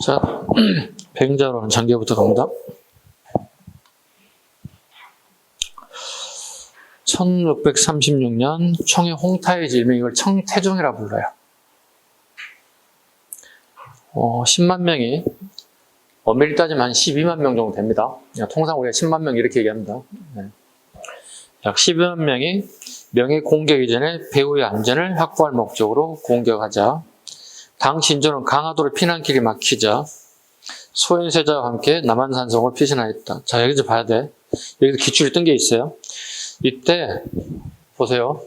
자, 배경자로는 전개부터 갑니다. 1636년 청해 홍타의 일명, 이걸 청태종이라 불러요. 10만 명이, 엄밀히 따지면 한 12만 명 정도 됩니다. 통상 우리가 10만 명 이렇게 얘기합니다. 네. 약 12만 명이 명예 공격 이전에 배후의 안전을 확보할 목적으로 공격하자 당시 인조는 강화도로 피난길이 막히자 소현세자와 함께 남한산성을 피신하였다. 자, 여기 좀 봐야 돼. 여기도 기출이 뜬 게 있어요. 이때 보세요.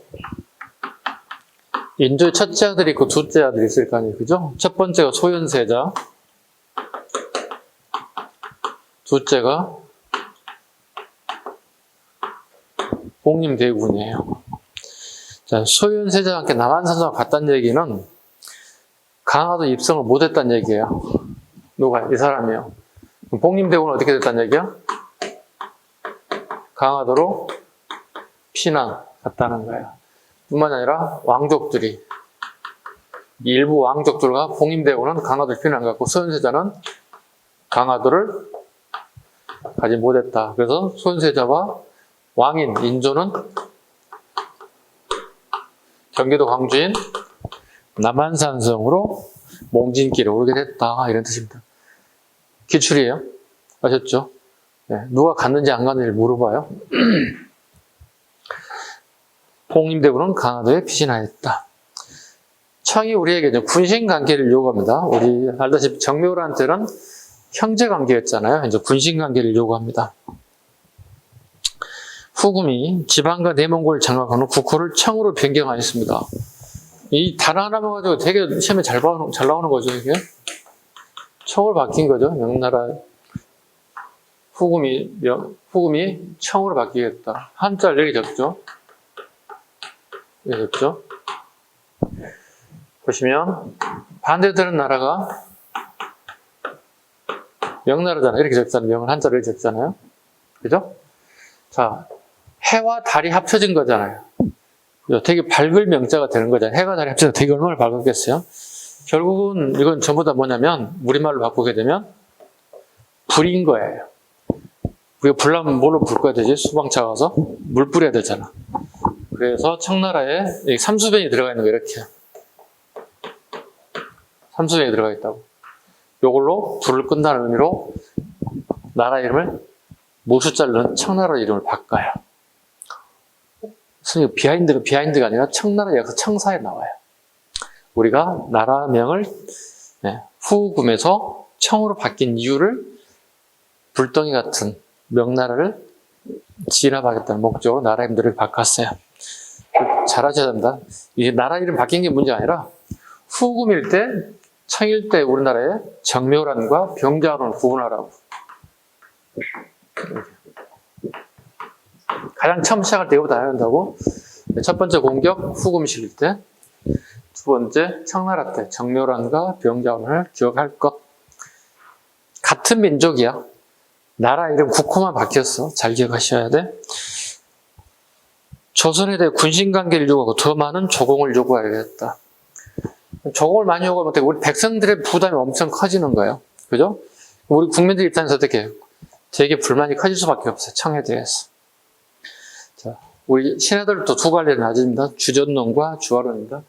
인조의 첫째 아들이 있고 둘째 아들이 있을 거 아니에요. 그죠? 첫 번째가 소현세자, 둘째가 복림대군이에요. 자, 소현세자와 함께 남한산성을 갔다는 얘기는 강화도 입성을 못했다는 얘기예요. 누가? 이 사람이요. 복림대군은 어떻게 됐다는 얘기야? 강화도로 피난 갔다는 거예요. 뿐만 아니라 왕족들이, 일부 왕족들과 복림대군은 강화도로 피난 갔고 소현세자는 강화도를 가지 못했다. 그래서 소현세자와 왕인 인조는 경기도 광주인 남한산성으로 몽진길에 오르게 됐다. 이런 뜻입니다. 기출이에요. 아셨죠? 네, 누가 갔는지 안 갔는지 물어봐요. 복림대군은 강화도에 피신하였다. 청이 우리에게 이제 군신관계를 요구합니다. 우리 알다시피 정묘한테는 형제관계였잖아요. 이제 군신관계를 요구합니다. 후금이 지방과 내몽골을 장악하는 국호를 청으로 변경하였습니다. 이 단어 하나만 가지고 되게 시험에 잘 나오는 거죠, 이게. 청으로 바뀐 거죠. 명나라 후금이 청으로 바뀌겠다. 한자를 여기 적죠. 여기 적죠. 보시면 반대되는 나라가 명나라잖아요. 이렇게 적잖아요. 명은 한자를 이렇게 적잖아요. 그죠? 자, 해와 달이 합쳐진 거잖아요. 되게 밝을 명자가 되는 거잖아요. 해가 달이 합쳐서 되게 얼마나 밝았겠어요? 결국은 이건 전부 다 뭐냐면 우리말로 바꾸게 되면 불인 거예요. 우리가 불나면 뭘로 불 꺼야 되지? 수방차 가서 물 뿌려야 되잖아. 그래서 청나라에 삼수변이 들어가 있는 거 이렇게. 삼수변이 들어가 있다고. 요걸로 불을 끈다는 의미로 나라 이름을 모수자를 넣은 청나라 이름을 바꿔요. 선생님, 비하인드가 아니라 청나라 역사 청사에 나와요. 우리가 나라명을 후금에서 청으로 바뀐 이유를 불덩이 같은 명나라를 진압하겠다는 목적으로 나라 이름들을 바꿨어요. 잘하셔야 됩니다. 이게 나라 이름 바뀐 게 문제가 아니라 후금일 때, 청일 때 우리나라의 정묘란과 병자호란을 구분하라고. 가장 처음 시작할 때 이거부터 해야 한다고. 첫 번째 공격 후금실 때, 두 번째 청나라 때 정묘란과 병자호란을 기억할 것. 같은 민족이야. 나라 이름 국호만 바뀌었어. 잘 기억하셔야 돼. 조선에 대해 군신관계를 요구하고 더 많은 조공을 요구하겠다. 조공을 많이 요구하면 우리 백성들의 부담이 엄청 커지는 거예요. 그죠? 우리 국민들 입장에서 어떻게 되게 불만이 커질 수밖에 없어요. 청에 대해서. 자, 우리 신하들도 두 갈래를 나집니다. 주전론과 주화론입니다.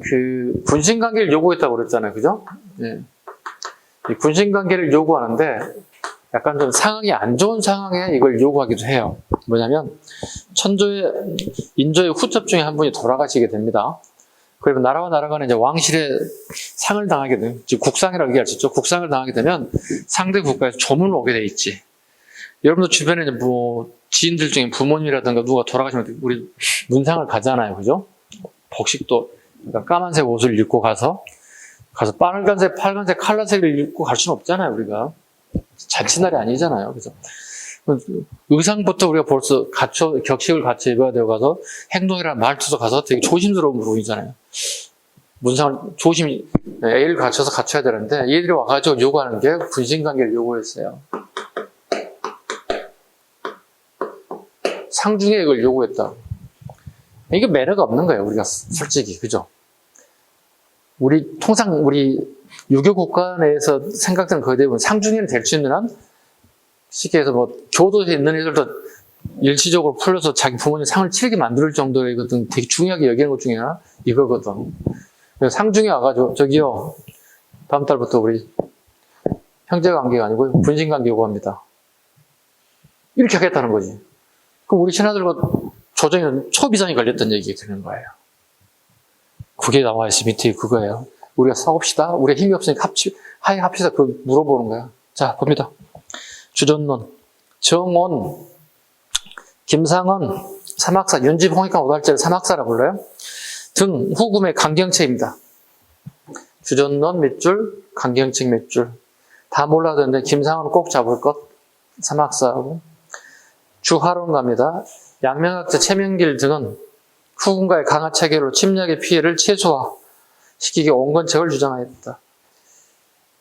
그 군신관계를 요구했다고 그랬잖아요. 그죠? 예. 이 군신관계를 요구하는데 약간 좀 상황이 안 좋은 상황에 이걸 요구하기도 해요. 뭐냐면 인조의 후첩 중에 한 분이 돌아가시게 됩니다. 그러면 나라와 나라가 이제 왕실에 상을 당하게 되면, 즉 국상이라고 얘기할 수 있죠. 국상을 당하게 되면 상대 국가에서 조문을 오게 돼 있지. 여러분도 주변에 뭐 지인들 중에 부모님이라든가 누가 돌아가시면 우리 문상을 가잖아요. 그죠? 복식도 그러니까 까만색 옷을 입고 가서 빨간색, 파란색, 칼라색을 입고 갈 수는 없잖아요. 우리가 잔치날이 아니잖아요. 그죠? 의상부터 우리가 벌써 격식을 갖춰 입어야 되고 가서 행동이랑 말투도 가서 되게 조심스러운 보이잖아요. 문상을 조심히 A를 갖춰서 갖춰야 되는데 얘들이 와가지고 요구하는 게 군신관계를 요구했어요. 상중에 이걸 요구했다. 이게 매너가 없는 거예요. 우리가 솔직히. 그죠? 통상 우리 유교 국가 내에서 생각하는 거의 대부분 상중에는 될 수 있는 한 쉽게 해서 뭐 교도소에 있는 애들도 일시적으로 풀려서 자기 부모님 상을 치르게 만들 정도이거든. 되게 중요하게 여기는 것 중에 하나 이거거든. 상중에 와가지고 저기요 다음 달부터 우리 형제관계가 아니고 분신관계 요구합니다. 이렇게 하겠다는 거지. 그럼 우리 신하들과 조정에는 초비상이 걸렸던 얘기가 되는 거예요. 그게 나와 있어. 밑에 그거예요. 우리가 싸웁시다. 우리가 힘이 없으니까 합시다. 그거 물어보는 거야. 자, 봅니다. 주전론. 정원, 김상원, 사막사, 윤집, 홍익관, 오달재를 사막사라 불러요. 등 후금의 강경체입니다. 주전론 밑줄, 강경책 밑줄. 다 몰라도 되는데 김상원은 꼭 잡을 것. 사막사하고. 주화론 갑니다. 양명학자 최명길 등은 후금과의 강화 체계로 침략의 피해를 최소화시키기 온건책을 주장하였다.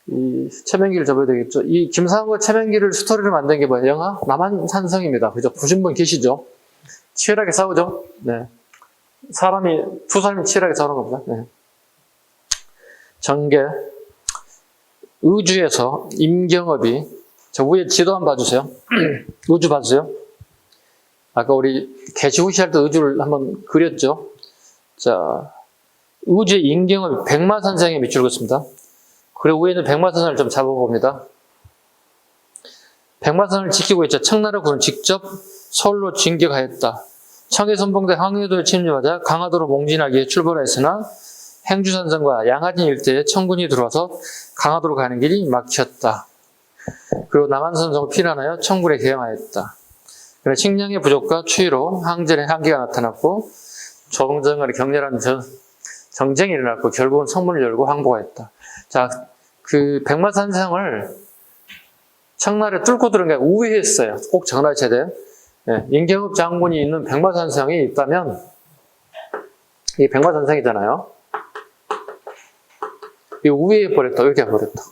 이 최명길을 접어야 되겠죠. 이 김상원과 최명길을 스토리를 만든 게 뭐예요? 영화 남한산성입니다. 그죠? 보신 분 계시죠? 치열하게 싸우죠? 네. 두 사람이 치열하게 싸우는 겁니다. 네. 전개. 의주에서 임경업이, 저 위에 지도 한번 봐주세요. 의주 봐주세요. 아까 우리 개시후시 할 때 의주를 한번 그렸죠? 자, 의주의 임경업이 백마산성에 밑줄 긋습니다. 그리고 위에는 백마산성을 좀 잡아봅니다. 백마산을 지키고 있자 청나라군은 직접 서울로 진격하였다. 청해 선봉대 항해도에 침입하자 강화도로 몽진하기 위해 출발했으나 행주산성과 양화진 일대에 청군이 들어와서 강화도로 가는 길이 막혔다. 그리고 남한산성을 피난하여 청군에 대항하였다. 그러나 식량의 부족과 추위로 항전의 한계가 나타났고 조정정 간의 격렬한 정쟁이 일어났고 결국은 성문을 열고 항복하였다. 자, 그 백마산성을 청나라에 뚫고 들은 게 우회했어요. 꼭 정하셔야 돼요. 네, 임경업 장군이 있는 백마산성이 있다면 이 백마산성이잖아요. 이 우회해버렸다. 이렇게 해버렸다.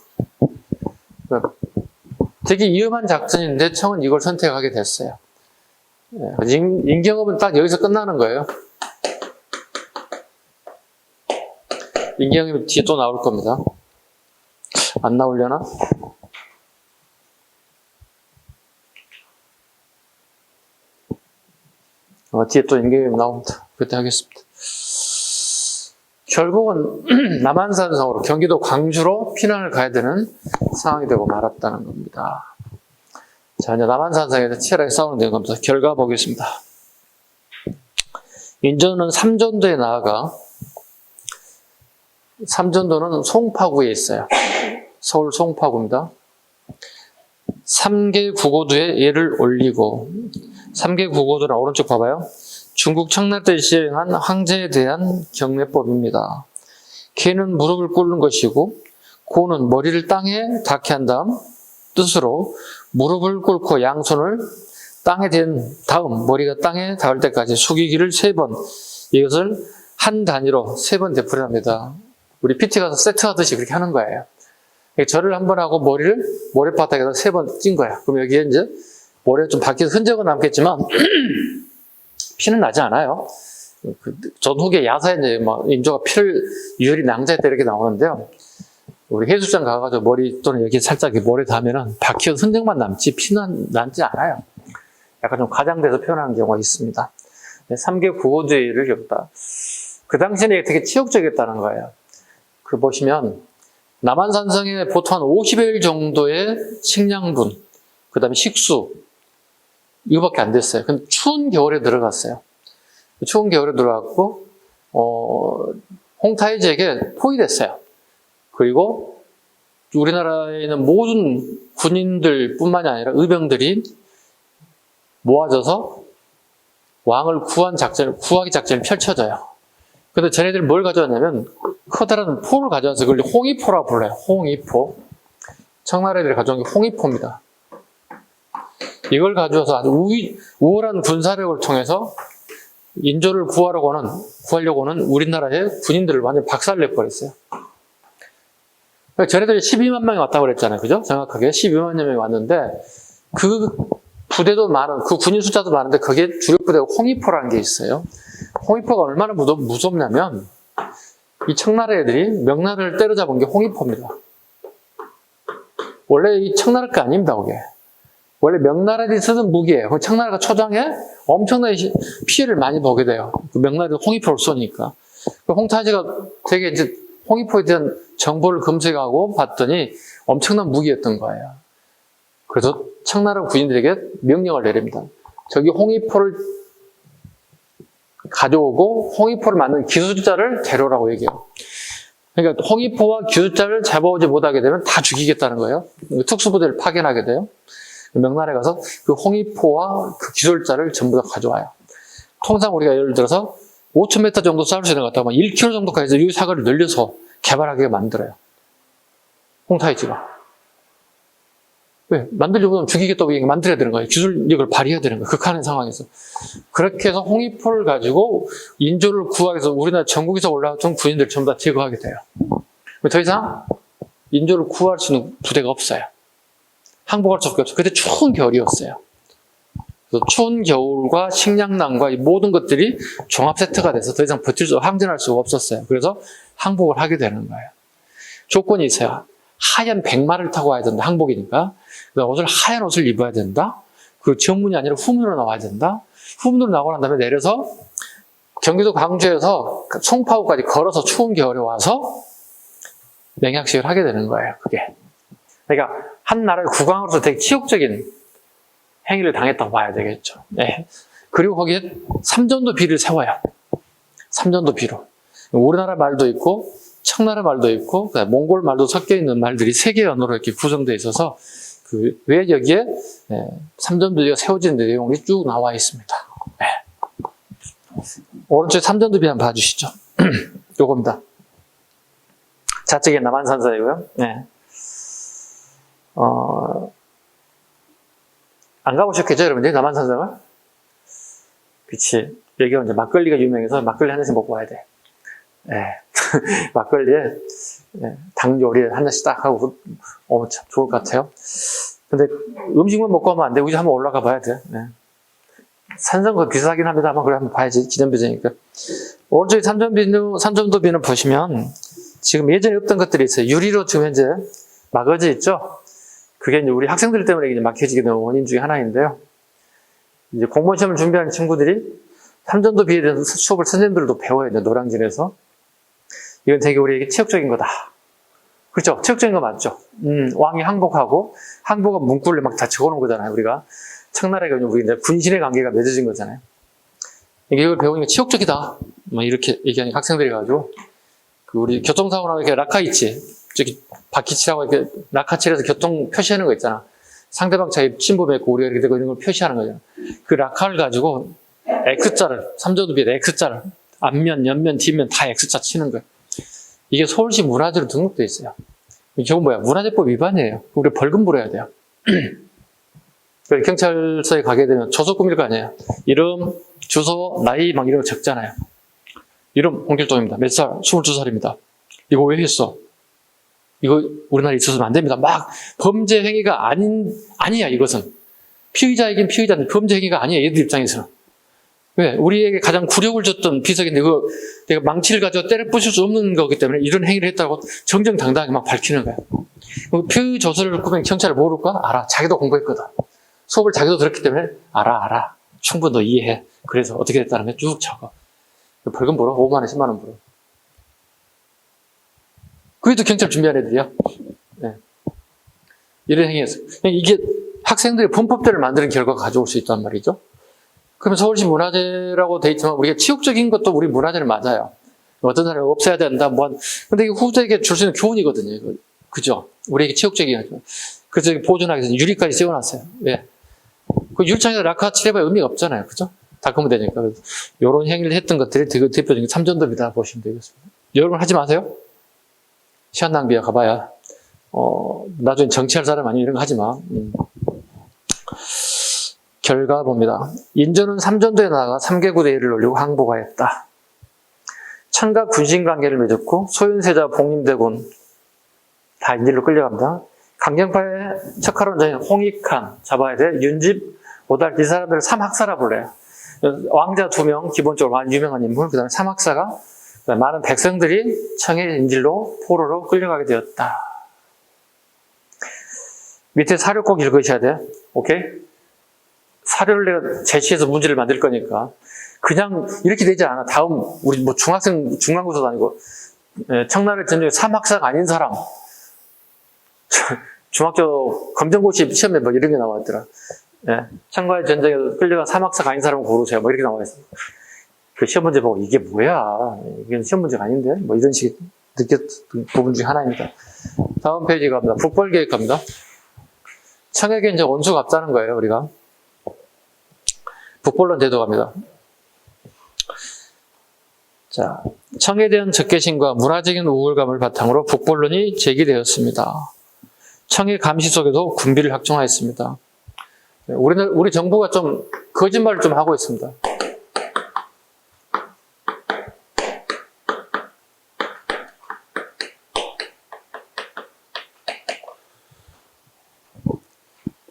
되게 위험한 작전인데 청은 이걸 선택하게 됐어요. 네, 임경업은 딱 여기서 끝나는 거예요. 임경업이 뒤에 또 나올 겁니다. 안 나오려나? 뒤에 또 임경업이 나옵니다. 그때 하겠습니다. 결국은 남한산성으로 경기도 광주로 피난을 가야 되는 상황이 되고 말았다는 겁니다. 자, 이제 남한산성에서 치열하게 싸우는 되는 겁니다. 결과 보겠습니다. 인조는 삼전도에 나아가, 삼전도는 송파구에 있어요. 서울 송파구입니다. 3개 구고도에 얘를 올리고, 3개 구고도는 오른쪽 봐봐요. 중국 청나라 때 시행한 황제에 대한 경례법입니다. 개는 무릎을 꿇는 것이고 고는 머리를 땅에 닿게 한 다음 뜻으로 무릎을 꿇고 양손을 땅에 댄 다음 머리가 땅에 닿을 때까지 숙이기를 3번, 이것을 한 단위로 3번 되풀이합니다. 우리 PT 가서 세트하듯이 그렇게 하는 거예요. 절을 한 번 하고 머리를 모래바닥에다 3번 찐 거야. 그럼 여기에 이제 모래가 좀 바뀌어서 흔적은 남겠지만 피는 나지 않아요. 전후기에 야사에 이제 막 인조가 피를 유혈이 낭자했다 이렇게 나오는데요. 우리 해수장 가가지고 머리 또는 여기 살짝 모래 닿으면은 박혀서 흔적만 남지 피는 남지 않아요. 약간 좀 과장돼서 표현하는 경우가 있습니다. 3개 구호주의를 겪다. 그 당시에는 되게 치욕적이었다는 거예요. 그 보시면 남한산성에 보통 한 50일 정도의 식량분, 그 다음에 식수, 이거밖에 안 됐어요. 근데 추운 겨울에 들어갔어요. 추운 겨울에 들어갔고, 홍타이지에게 포위됐어요. 그리고 우리나라에 있는 모든 군인들 뿐만이 아니라 의병들이 모아져서 왕을 구하기 작전이 펼쳐져요. 근데 쟤네들이 뭘 가져왔냐면 커다란 포를 가져와서 그걸 홍위포라고 불러요. 홍위포. 청나라 애들이 가져온 게 홍위포입니다. 이걸 가져와서 아주 우월한 군사력을 통해서 인조를 구하려고는 우리나라의 군인들을 완전 박살내버렸어요. 쟤네들이 12만 명이 왔다고 그랬잖아요. 그죠? 정확하게 12만 명이 왔는데 그 부대도 그 군인 숫자도 많은데 거기에 주력 부대가 홍위포라는 게 있어요. 홍위포가 얼마나 무섭냐면 이 청나라 애들이 명나라를 때려잡은 게 홍위포입니다. 원래 이 청나라 게 아닙니다. 그게. 원래 명나라들이 쓰던 무기예요. 청나라가 초장에 엄청나게 피해를 많이 보게 돼요. 명나라도 홍위포를 쏘니까. 홍타지가 되게 이제 홍위포에 대한 정보를 검색하고 봤더니 엄청난 무기였던 거예요. 그래서 청나라 군인들에게 명령을 내립니다. 저기 홍위포를 가져오고 홍위포를 만든 기술자를 데려오라고 얘기해요. 그러니까 홍위포와 기술자를 잡아오지 못하게 되면 다 죽이겠다는 거예요. 특수부대를 파견하게 돼요. 명나라에 가서 그 홍위포와 그 기술자를 전부 다 가져와요. 통상 우리가 예를 들어서 5,000m 정도 쏴올 수 있는 것 같다고 1km 정도까지 이 사거리를 늘려서 개발하게 만들어요. 홍타이지가. 왜? 만들려면 죽이겠다고 만들어야 되는 거예요. 기술력을 발휘해야 되는 거예요. 극한의 상황에서. 그렇게 해서 홍위포를 가지고 인조를 구하기 위해서 우리나라 전국에서 올라왔던 군인들 전부 다 제거하게 돼요. 더 이상 인조를 구할 수 있는 부대가 없어요. 항복할 수밖에 없어요. 그때 추운 겨울이었어요. 그래서 추운 겨울과 식량난과 이 모든 것들이 종합 세트가 돼서 더 이상 항전할 수가 없었어요. 그래서 항복을 하게 되는 거예요. 조건이 있어요. 하얀 백마를 타고 와야 된다. 항복이니까. 하얀 옷을 입어야 된다. 그 정문이 아니라 후문으로 나와야 된다. 후문으로 나오고 난 다음에 내려서 경기도 광주에서 송파구까지 걸어서 추운 겨울에 와서 맹약식을 하게 되는 거예요. 그게. 그러니까 한 나라의 국왕으로서 되게 치욕적인 행위를 당했다고 봐야 되겠죠. 네. 그리고 거기에 삼전도 비를 세워요. 삼전도 비로. 우리나라 말도 있고 청나라 말도 있고 몽골 말도 섞여 있는 말들이 3개의 언어로 이렇게 구성되어 있어서 왜 여기에 삼전도비가 세워진 내용이 쭉 나와 있습니다. 네. 오른쪽에 삼전도비 한번 봐주시죠. 요겁니다. 좌측에 남한산사이고요. 네. 안 가보셨겠죠, 여러분들? 남한산성을? 그치. 여기가 이제 막걸리가 유명해서 막걸리 한 잔씩 먹고 와야 돼. 예. 막걸리에 당 요리에 한 잔씩 딱 하고, 참 좋을 것 같아요. 근데 음식만 먹고 하면 안 돼. 우리 한번 올라가 봐야 돼. 예. 산성 거 비싸긴 합니다만, 그래 한번 봐야지. 기념비제니까. 오른쪽에 삼전도비는 보시면, 지금 예전에 없던 것들이 있어요. 유리로 지금 현재 막어져 있죠? 그게 이제 우리 학생들 때문에 이제 막혀지게 된 원인 중에 하나인데요. 이제 공무원 시험을 준비하는 친구들이 삼전도비에 대해서 수업을 선생님들도 배워야 돼요. 노량진에서. 이건 되게 우리에게 치욕적인 거다. 그렇죠? 치욕적인 거 맞죠? 왕이 항복하고, 항복은 문구를 막 다 적어놓은 거잖아요. 우리가. 청나라가 우리 이제 군신의 관계가 맺어진 거잖아요. 이걸 배우니까 치욕적이다. 막 이렇게 얘기하는 학생들이 가지고, 우리 교통사고 나면 이렇게 라카 있지. 저기 바퀴칠하고 이렇게 라카칠해서 교통 표시하는 거 있잖아. 상대방 차에 침범했고 우리가 이렇게 되고 이런 걸 표시하는 거잖아. 그 라카를 가지고 X자를, 삼전도비에 X자를, 앞면, 옆면, 뒷면 다 X자 치는 거예요. 이게 서울시 문화재로 등록돼 있어요. 이건 뭐야? 문화재법 위반이에요. 우리 벌금 물어야 돼요. 경찰서에 가게 되면 조서 꾸밀 거 아니에요. 이름, 주소, 나이 막 이런 거 적잖아요. 이름 홍길동입니다. 몇 살? 22살입니다. 이거 왜 했어? 이거 우리나라에 있어서는 안 됩니다. 막 범죄 행위가 아니야, 이것은. 피의자이긴 피의자인데 범죄 행위가 아니야, 얘들 입장에서는. 왜? 우리에게 가장 굴욕을 줬던 비석인데 그거 내가 망치를 가지고 때려 부술 수 없는 거기 때문에 이런 행위를 했다고 정정당당하게 막 밝히는 거야. 피의 조서를 꾸면 경찰을 모를까? 알아. 자기도 공부했거든. 수업을 자기도 들었기 때문에 알아. 충분히 너 이해해. 그래서 어떻게 됐다는 게 쭉 적어. 벌금 벌어? 5만 원, 10만 원 벌어. 그래도 경찰 준비한 애들이야. 네. 이런 행위에서. 이게 학생들이 범법대로 만드는 결과가 가져올 수 있단 말이죠. 그러면 서울시 문화재라고 돼 있지만 우리가 치욕적인 것도 우리 문화재는 맞아요. 어떤 사람이 없애야 된다, 근데 이게 후대에게 줄 수 있는 교훈이거든요. 그죠? 우리에게 치욕적인 거죠. 그래서 보존하기 위해서 유리까지 씌워놨어요. 왜? 그 유리창에다 라카 칠해봐야 의미가 없잖아요. 그죠? 닦으면 되니까. 이런 행위를 했던 것들이 대표적인 삼전도비다 보시면 되겠습니다. 여러분 하지 마세요. 시간 낭비야, 가봐야. 나중에 정치할 사람 아니면 이런 거 하지 마. 결과 봅니다. 인조는 삼전도에 나아가 3개 구대회를 올리고 항복하였다. 청과 군신관계를 맺었고 소윤세자, 복림대군 다 인질로 끌려갑니다. 강경파의 척하론 전인 홍익한 잡아야 돼. 윤집, 오달 이 사람들을 삼학사라 불러요. 왕자 2명 기본적으로 많이 유명한 인물, 그 다음에 삼학사가 많은 백성들이 청의 인질로 포로로 끌려가게 되었다. 밑에 사료 꼭 읽으셔야 돼요. 오케이? 사료를 내가 제시해서 문제를 만들 거니까 그냥 이렇게 되지 않아. 다음 우리 뭐 중학생 중간고사도 아니고 청나라 전쟁에 삼학사가 아닌 사람 중학교 검정고시 시험에 뭐 이런 게 나왔더라. 청과의 전쟁에 끌려간 삼학사가 아닌 사람을 고르세요. 뭐 이렇게 나와 있어. 그 시험 문제 보고 이게 뭐야? 이게 시험 문제가 아닌데? 뭐 이런 식의 느꼈던 부분 중에 하나입니다. 다음 페이지 갑니다. 북벌계획 갑니다. 청에게 이제 원수가 없다는 거예요, 우리가. 북벌론 제도 갑니다. 자, 청에 대한 적개심과 문화적인 우월감을 바탕으로 북벌론이 제기되었습니다. 청의 감시 속에도 군비를 확정하였습니다. 우리 정부가 좀 거짓말을 좀 하고 있습니다.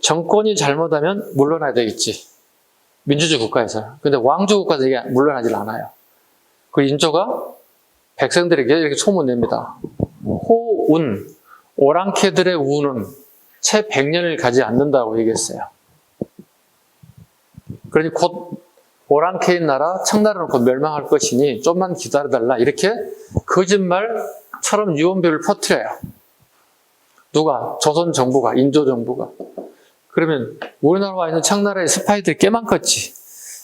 정권이 잘못하면 물러나야 되겠지. 민주주의 국가에서. 근데 왕조 국가에서 이게 물러나질 않아요. 그 인조가 백성들에게 이렇게 소문냅니다. 호운, 오랑캐들의 우는 채 100년을 가지 않는다고 얘기했어요. 그러니 곧 오랑캐인 나라, 청나라는 곧 멸망할 것이니 좀만 기다려달라. 이렇게 거짓말처럼 유언비어를 퍼뜨려요. 누가? 조선 정부가, 인조 정부가. 그러면 우리나라 와 있는 청나라의 스파이들이 꽤 많겠지.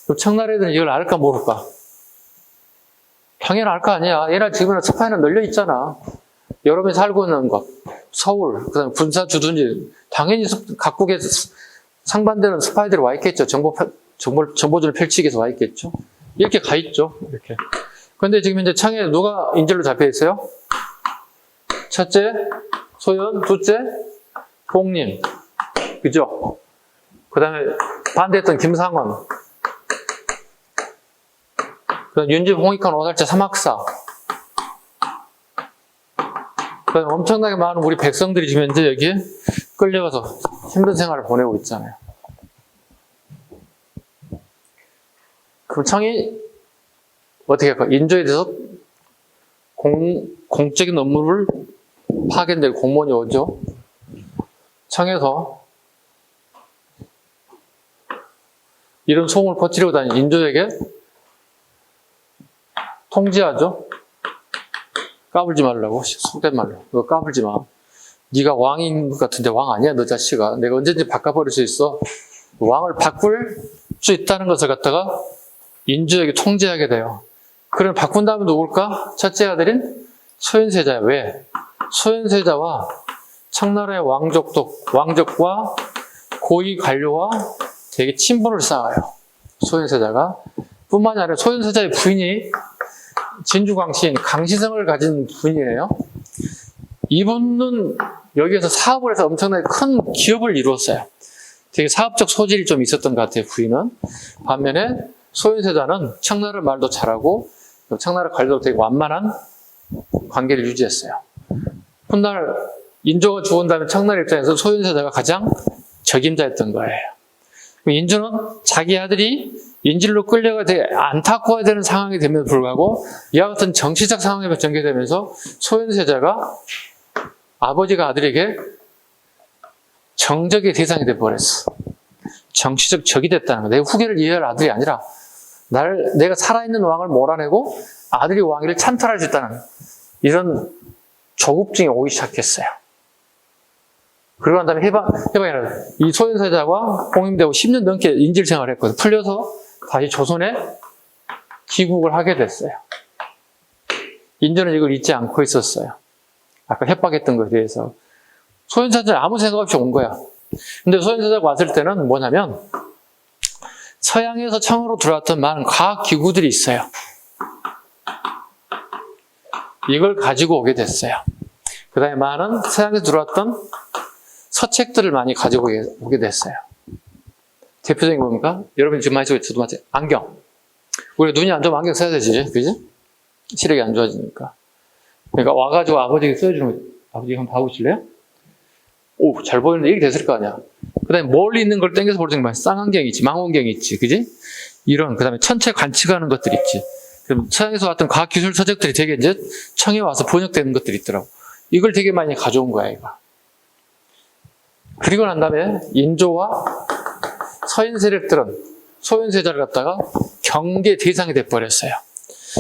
그럼 청나라 애들은 이걸 알까 모를까? 당연히 알 거 아니야. 얘나 지금은 스파이는 널려 있잖아. 여러분이 살고 있는 곳, 서울, 그다음에 군사 주둔지 당연히 각국에 상반되는 스파이들이 와 있겠죠. 정보전을 펼치기 위해서 와 있겠죠. 이렇게 가 있죠. 이렇게. 그런데 지금 현재 청에 누가 인질로 잡혀 있어요? 첫째, 소연, 둘째, 복림. 그죠? 그 다음에 반대했던 김상원. 그 다음에 윤집, 홍익한, 오달자, 삼학사. 그 다음에 엄청나게 많은 우리 백성들이 지금 현재 여기에 끌려가서 힘든 생활을 보내고 있잖아요. 그럼 청이 어떻게 할까? 인조에 대해서 공적인 업무를 파견될 공무원이 오죠. 청에서 이런 소문을 퍼뜨리고 다니는 인조에게 통지하죠. 까불지 말라고. 속된 말로. 너 까불지 마. 네가 왕인 것 같은데 왕 아니야, 너 자식아. 내가 언제든지 바꿔버릴 수 있어. 왕을 바꿀 수 있다는 것을 갖다가 인조에게 통지하게 돼요. 그럼 바꾼 다음에 누굴까? 첫째 아들인 소현세자야. 왜? 소현세자와 청나라의 왕족과 고위 관료와 되게 친분을 쌓아요. 소현세자가. 뿐만이 아니라 소현세자의 부인이 진주광시인 강시성을 가진 분이에요. 이분은 여기에서 사업을 해서 엄청나게 큰 기업을 이루었어요. 되게 사업적 소질이 좀 있었던 것 같아요, 부인은. 반면에 소현세자는 청나라 말도 잘하고 청나라 관리도 되게 완만한 관계를 유지했어요. 훗날 인조가 죽은 다음에 청나라 입장에서 소현세자가 가장 적임자였던 거예요. 인조는 자기 아들이 인질로 끌려가 되게 안타까워야 되는 상황이 됨에도 불구하고 이와 같은 정치적 상황에 전개되면서 소현세자가 아버지가 아들에게 정적의 대상이 돼버렸어. 정치적 적이 됐다는 거야. 내 후계를 이해할 아들이 아니라 내가 살아있는 왕을 몰아내고 아들이 왕위를 찬탈할 수 있다는 이런 조급증이 오기 시작했어요. 그러고 난 다음에 해방이라 이 소현세자가 봉임되고 10년 넘게 인질 생활을 했거든요. 풀려서 다시 조선에 귀국을 하게 됐어요. 인조는 이걸 잊지 않고 있었어요. 아까 협박했던 것에 대해서. 소현세자는 아무 생각 없이 온 거야. 근데 소현세자가 왔을 때는 뭐냐면 서양에서 청으로 들어왔던 많은 과학 기구들이 있어요. 이걸 가지고 오게 됐어요. 그 다음에 많은 서양에서 들어왔던 서책들을 많이 가지고 오게 됐어요. 대표적인 게 뭡니까? 여러분이 지금 많이 쓰고 저도 마찬가지. 안경. 우리 눈이 안 좋으면 안경 써야 되지, 그지? 시력이 안 좋아지니까. 그러니까 와가지고 아버지가 써주는 거, 아버지 한번 봐보실래요? 오, 잘 보이는데 이렇게 됐을 거 아니야. 그 다음에 멀리 있는 걸 땡겨서 보는 게 쌍안경이 있지, 망원경이 있지, 그지? 이런, 그 다음에 천체 관측하는 것들이 있지. 그럼 서양에서 왔던 과학기술 서적들이 되게 이제 청에 와서 번역되는 것들이 있더라고. 이걸 되게 많이 가져온 거야, 이거. 그리고 난 다음에 인조와 서인 세력들은 소현세자를 갖다가 경계 대상이 돼버렸어요.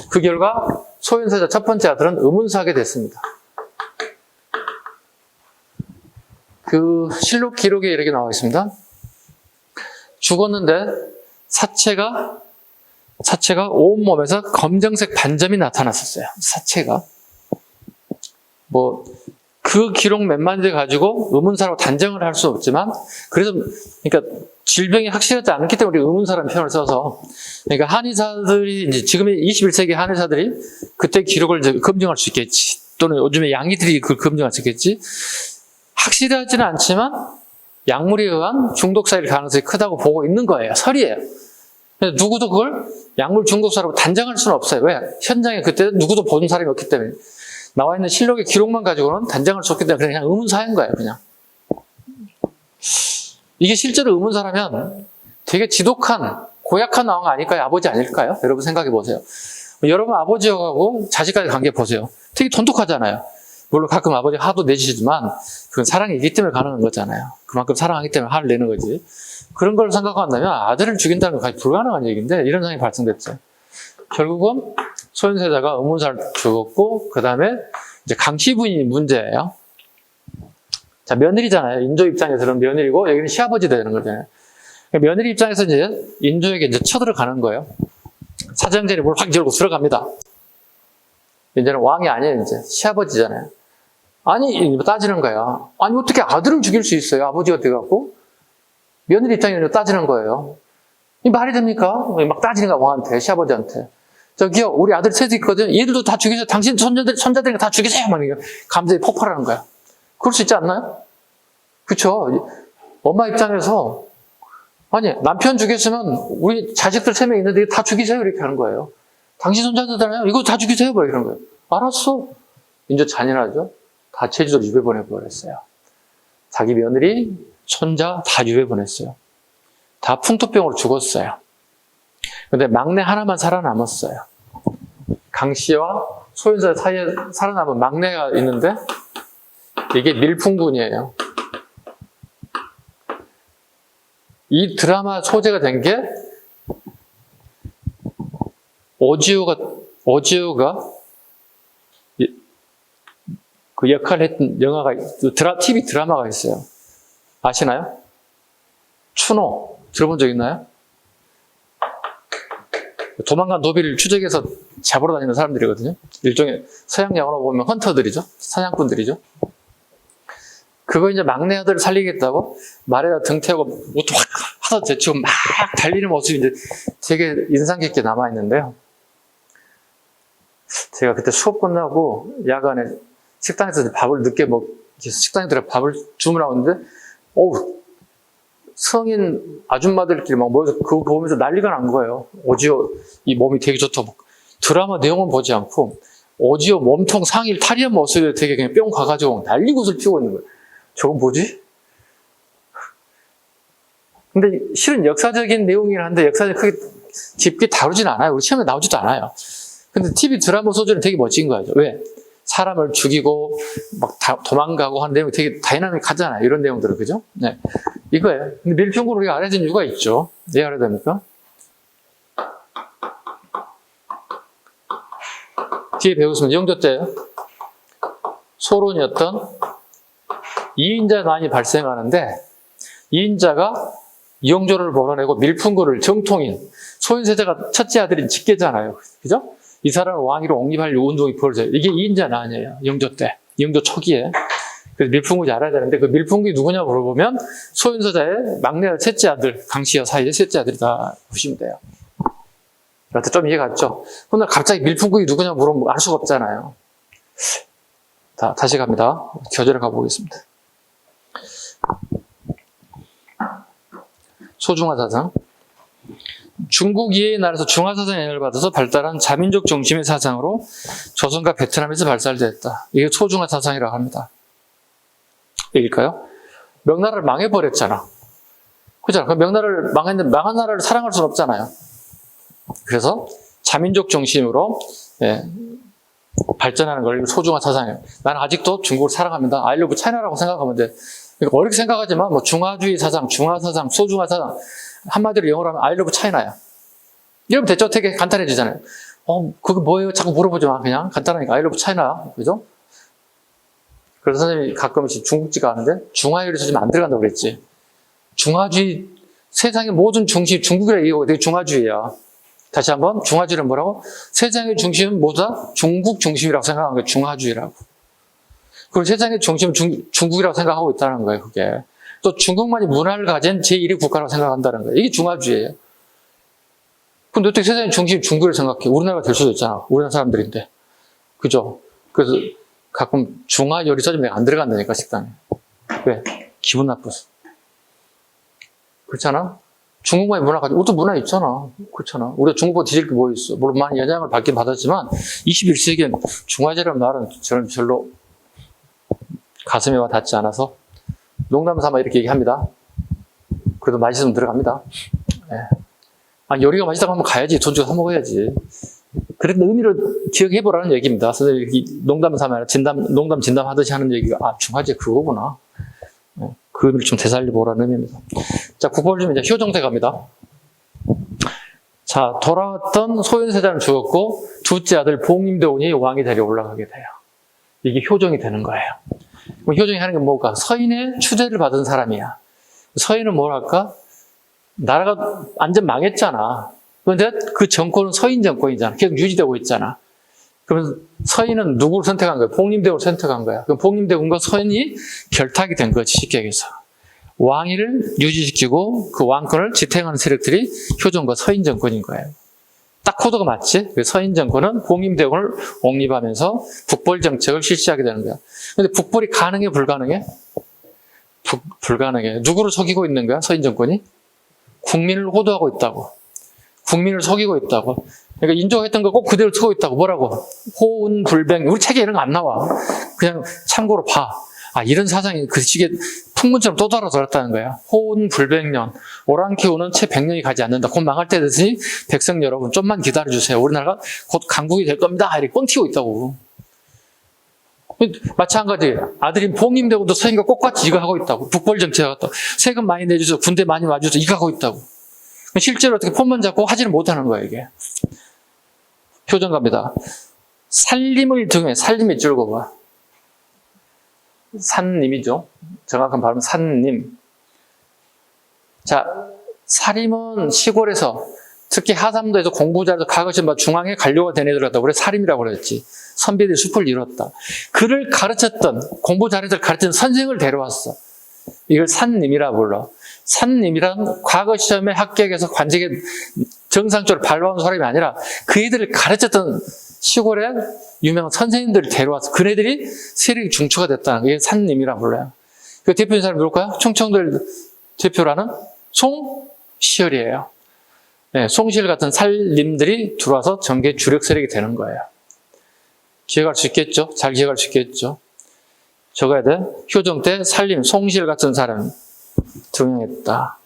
그 결과 소현세자 첫 번째 아들은 의문사하게 됐습니다. 그 실록 기록에 이렇게 나와 있습니다. 죽었는데 사체가 온몸에서 검정색 반점이 나타났었어요. 사체가. 그 기록 몇만 개 가지고 의문사라고 단정을 할 수 없지만, 그래서, 그러니까 질병이 확실하지 않기 때문에 우리 의문사라는 표현을 써서, 그러니까 한의사들이, 이제 지금의 21세기 한의사들이 그때 기록을 이제 검증할 수 있겠지. 또는 요즘에 양의들이 그걸 검증할 수 있겠지. 확실하지는 않지만, 약물에 의한 중독사일 가능성이 크다고 보고 있는 거예요. 설이에요. 누구도 그걸 약물 중독사라고 단정할 수는 없어요. 왜? 현장에 그때 누구도 본 사람이 없기 때문에. 나와 있는 실록의 기록만 가지고는 단정할 수 없기 때문에 그냥 의문사인 거예요, 그냥. 이게 실제로 의문사라면 되게 지독한, 고약한 왕 아닐까요? 아버지 아닐까요? 여러분 생각해 보세요. 여러분 아버지하고 자식까지 관계 보세요. 되게 돈독하잖아요. 물론 가끔 아버지가 화도 내시지만 그건 사랑이기 때문에 가능한 거잖아요. 그만큼 사랑하기 때문에 화를 내는 거지. 그런 걸 생각한다면 아들을 죽인다는 건 거의 불가능한 얘기인데 이런 상황이 발생됐죠. 결국은 소현세자가 의문사를 죽었고, 그 다음에 이제 강씨 부인이 문제예요. 자, 며느리잖아요. 인조 입장에서는 며느리고, 여기는 시아버지 되는 거잖아요. 며느리 입장에서 이제 인조에게 이제 쳐들어가는 거예요. 사정전에 문을 확 열고 들어갑니다. 이제는 왕이 아니에요, 이제. 시아버지잖아요. 아니, 따지는 거야. 아니, 어떻게 아들을 죽일 수 있어요? 아버지가 돼갖고. 며느리 입장에서 따지는 거예요. 이 말이 됩니까? 막 따지는 거야, 왕한테, 시아버지한테. 저기요, 우리 아들 셋이 있거든. 얘들도 다 죽이세요. 당신 손자들이니까 다 죽이세요. 막 감정이 폭발하는 거야. 그럴 수 있지 않나요? 그쵸? 엄마 입장에서, 아니, 남편 죽였으면 우리 자식들 3명 있는데 다 죽이세요. 이렇게 하는 거예요. 당신 손자들잖아요. 이거 다 죽이세요. 막 이런 거예요. 알았어. 인조 잔인하죠? 다 제주도로 유배 보내버렸어요. 자기 며느리, 손자 다 유배 보냈어요. 다 풍토병으로 죽었어요. 근데 막내 하나만 살아남았어요. 강씨와 소현사 사이에 살아남은 막내가 있는데 이게 밀풍군이에요. 이 드라마 소재가 된 게 오지오가 그 역할을 했던 영화가, TV 드라마가 있어요. 아시나요? 추노. 들어본 적 있나요? 도망간 노비를 추적해서 잡으러 다니는 사람들이거든요. 일종의 서양 영화로 보면 헌터들이죠. 사냥꾼들이죠. 그거 이제 막내 아들을 살리겠다고 말에다 등 태우고 옷도 확 하도 제치고 막 달리는 모습이 이제 되게 인상 깊게 남아있는데요. 제가 그때 수업 끝나고 야간에 식당에서 밥을 늦게 식당에 들어 밥을 주문하는데, 성인 아줌마들끼리 막 모여서 그거 보면서 난리가 난 거예요. 오지오, 이 몸이 되게 좋다고. 드라마 내용은 보지 않고, 오지오 몸통 상의를 탈의한 모습에 되게 그냥 뿅 가가지고 난리굿을 피우고 있는 거예요. 저건 뭐지? 근데 실은 역사적인 내용이긴 한데, 역사를 크게 깊게 다루진 않아요. 우리 시험에 나오지도 않아요. 근데 TV 드라마 소재는 되게 멋진 거예요. 왜? 사람을 죽이고, 막 도망가고 하는 내용이 되게 다이나믹하잖아요. 이런 내용들은, 그죠? 네. 이거예요. 근데 밀평구를 우리가 알아야 되는 이유가 있죠. 왜 알아야 됩니까? 뒤에 배우시면 영조 때 소론이었던 2인자 난이 발생하는데, 2인자가 이영조를 몰아내고 밀풍구를 정통인 소윤세자가 첫째 아들인 직계잖아요. 그죠? 이 사람을 왕위로 옹립할 운동이 벌어져요. 이게 2인자 난이에요. 영조 때. 영조 초기에. 그래서 밀풍구지 알아야 되는데, 그 밀풍구이 누구냐 물어보면 소윤세자의 막내 셋째 아들, 강시여 사이의 셋째 아들이다 보시면 돼요. 그래서 좀 이해가 갔죠? 오늘 갑자기 밀풍구이 누구냐 물어보면 알 수가 없잖아요. 다시 갑니다. 교재를 가보겠습니다. 소중화사상. 중국 이해의 나라에서 중화사상의 영향을 받아서 발달한 자민족 중심의 사상으로 조선과 베트남에서 발달됐다. 이게 소중화사상이라고 합니다. 읽을까요? 명나라를 망해버렸잖아. 그죠? 명나라를 망했는데 망한 나라를 사랑할 수는 없잖아요. 그래서 자민족 중심으로 발전하는 걸 소중화사상이에요. 나는 아직도 중국을 사랑합니다. I love China라고 생각하면 돼. 그러니까 어렵게 생각하지만 중화주의 사상, 중화사상, 소중화사상 한마디로 영어로 하면 I love China야. 이러면 됐죠? 되게 간단해지잖아요. 그게 뭐예요? 자꾸 물어보지 마. 그냥 간단하니까 I love China. 그죠? 그래서 선생님이 가끔씩 중국지가 하는데 중화요리에서 좀 안 들어간다고 그랬지. 중화주의, 세상의 모든 중심, 중국이라 얘기하고 되게 중화주의야. 다시 한번 중화주의는 뭐라고? 세상의 중심은 모두 다 중국 중심이라고 생각하는 게 중화주의라고. 그리고 세상의 중심은 중국이라고 생각하고 있다는 거예요, 그게. 또 중국만이 문화를 가진 제1위 국가라고 생각한다는 거예요. 이게 중화주의예요. 근데 어떻게 세상의 중심이 중국을 생각해? 우리나라가 될 수도 있잖아. 우리나라 사람들인데. 그죠? 그래서 가끔 중화 요리 써주면 내가 안 들어간다니까, 식당에. 왜? 기분 나빠서. 그렇잖아? 중국만의 문화 가지고, 우리도 문화 있잖아. 그렇잖아. 우리가 중국보다 뒤질 게 뭐 있어. 물론 많이 영향을 받긴 받았지만, 21세기엔 중화제라는 말은 저는 별로 가슴에 와 닿지 않아서, 농담 삼아 이렇게 얘기합니다. 그래도 맛있으면 들어갑니다. 요리가 맛있다고 하면 가야지. 돈 주고 사 먹어야지. 그래도 의미를 기억해보라는 얘기입니다. 선생님이 농담 삼아 농담 진담하듯이 하는 얘기가, 중화제 그거구나. 그 의미를 좀 되살려보라는 의미입니다. 자, 국보를 좀 이제 효정세 갑니다. 자, 돌아왔던 소윤세자는 죽었고, 둘째 아들 봉임대운이 왕이 자리에 올라가게 돼요. 이게 효정이 되는 거예요. 그럼 효정이 하는 게 뭘까? 서인의 추대를 받은 사람이야. 서인은 뭐랄까? 나라가 완전 망했잖아. 그런데 그 정권은 서인 정권이잖아. 계속 유지되고 있잖아. 그러면 서인은 누구를 선택한 거야? 봉림대군을 선택한 거야. 그럼 봉림대군과 서인이 결탁이 된 거지, 쉽게 얘기해서. 왕위를 유지시키고 그 왕권을 지탱하는 세력들이 효정과 서인 정권인 거예요. 딱 코드가 맞지? 서인 정권은 봉림대군을 옹립하면서 북벌 정책을 실시하게 되는 거야. 근데 북벌이 가능해, 불가능해? 불가능해. 누구를 속이고 있는 거야, 서인 정권이? 국민을 호도하고 있다고. 국민을 속이고 있다고. 그러니까 인조했던 거 꼭 그대로 쓰고 있다고. 뭐라고? 호운불병. 우리 책에 이런 거 안 나와. 그냥 참고로 봐. 이런 사상이 그 시기에 풍문처럼 또 돌아들었다는 거야. 호운불병년. 오랑캐우는 채 100년이 가지 않는다. 곧 망할 때 됐으니 백성 여러분 좀만 기다려주세요. 우리나라가 곧 강국이 될 겁니다. 이렇게 뻥튀고 있다고. 마찬가지 아들인 봉임대군도 서인과 똑같이 이거 하고 있다고. 북벌 정책하고 또 세금 많이 내주세요. 군대 많이 와주세요. 이거 하고 있다고. 실제로 어떻게 폰만 잡고 하지를 못하는 거야 이게. 표정 갑니다. 살림을 등에 살림이 줄거봐. 산님이죠. 정확한 발음은 산님. 자, 살림은 시골에서 특히 하삼도에서 공부 잘해서 가거시 중앙에 관료가 된 애들 갖다 우리 살림이라고 그랬지. 선비들이 숲을 이뤘다. 그를 가르쳤던 공부 잘해서 가르친 선생을 데려왔어. 이걸 산님이라 불러. 산림이란 과거 시점에 합격해서 관직에 정상적으로 밟아온 사람이 아니라 그 애들을 가르쳤던 시골의 유명한 선생님들을 데려와서 그네들이 세력이 중추가 됐다는 게 산림이라 불러요. 그 대표인 사람이 누굴까요? 충청도를 대표라는 송시열이에요. 네, 송시열 같은 산림들이 들어와서 정계 주력 세력이 되는 거예요. 기억할 수 있겠죠? 잘 기억할 수 있겠죠? 적어야 돼. 효정 때 산림, 송시열 같은 사람 등용했다.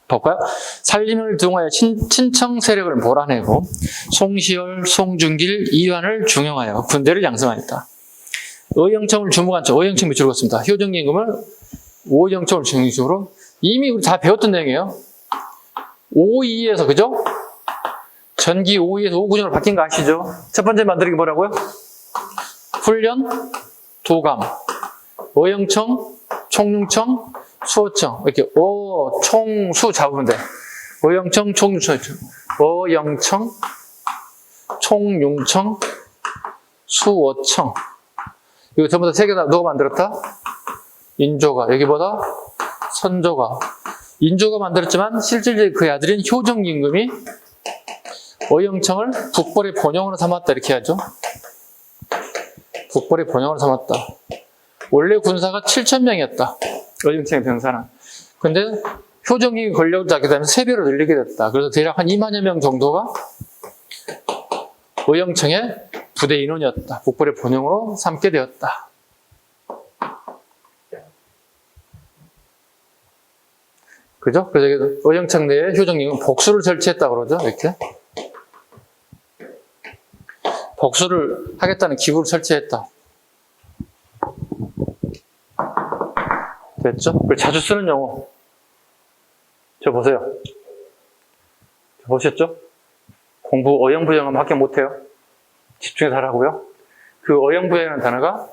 볼까요? 산림을 등용하여 친청 세력을 몰아내고 송시열, 송중길, 이완을 중용하여 군대를 양성하였다. 의영청을 주무관청, 의영청 밑으로 걷습니다. 효정임금을 오영청을 중심으로 이미 우리 다 배웠던 내용이에요. 5.2에서 그죠? 전기 5.2에서 5구정으로 바뀐 거 아시죠? 첫 번째 만들기 뭐라고요? 훈련, 도감, 의영청, 총융청, 수호청 이렇게 총, 수 잡으면 돼. 의영청, 총융청, 의영청, 총융청, 수호청 이거 전부 다 세 개 다 누가 만들었다? 인조가. 여기보다 선조가. 인조가 만들었지만 실질적으로 그의 아들인 효정임금이 의영청을 북벌의 본영으로 삼았다 이렇게 하죠. 북벌의 본영으로 삼았다. 원래 군사가 7,000명이었다. 의영청의 병사는. 근데 효정이 권력을 잡게 되면 3배로 늘리게 됐다. 그래서 대략 한 2만여 명 정도가 의영청의 부대 인원이었다. 북벌의 본영으로 삼게 되었다. 그죠? 그래서 의영청 내에 효정님은 복수를 설치했다고 그러죠. 이렇게. 복수를 하겠다는 기구를 설치했다. 됐죠? 그걸 자주 쓰는 용어. 저 보세요. 저 보셨죠? 공부 어영부영하면 합격 못해요. 집중해서 하라고요. 그 어영부영이라는 단어가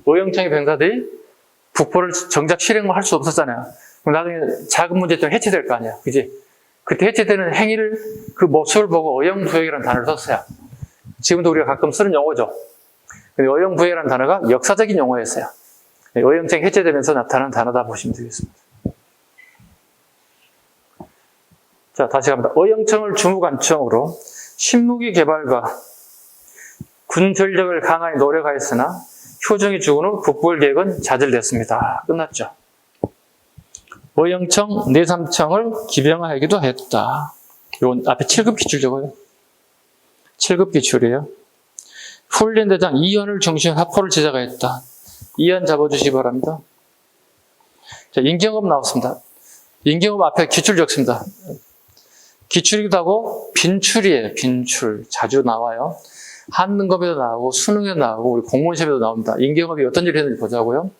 의영청의 병사들이 북벌을 정작 실행을 할 수 없었잖아요. 그럼 나중에 작은 문제 때문에 해체될 거 아니야. 그지? 그때 해체되는 행위를, 그 모습을 보고 어영부영이라는 단어를 썼어요. 지금도 우리가 가끔 쓰는 용어죠. 근데 어영부영이라는 단어가 역사적인 용어였어요. 의영청이 해체되면서 나타나는 단어다 보시면 되겠습니다. 자, 다시 갑니다. 의영청을 주무관청으로 신무기 개발과 군 전력을 강하게 노력하였으나 효정이 죽은 후 북벌 계획은 좌절됐습니다. 끝났죠. 의영청, 내삼청을 기병하기도 했다. 이건 앞에 7급 기출 적어요. 7급 기출이에요. 훈련대장 이현을 중심 화포를 제작하였다. 이현 잡아주시기 바랍니다. 자, 임경업 나왔습니다. 임경업 앞에 기출 적습니다. 기출이기도 하고 빈출이에요. 빈출. 자주 나와요. 한능검에도 나오고 수능에도 나오고 우리 공무원 시험에도 나옵니다. 임경업이 어떤 일을 했는지 보자고요.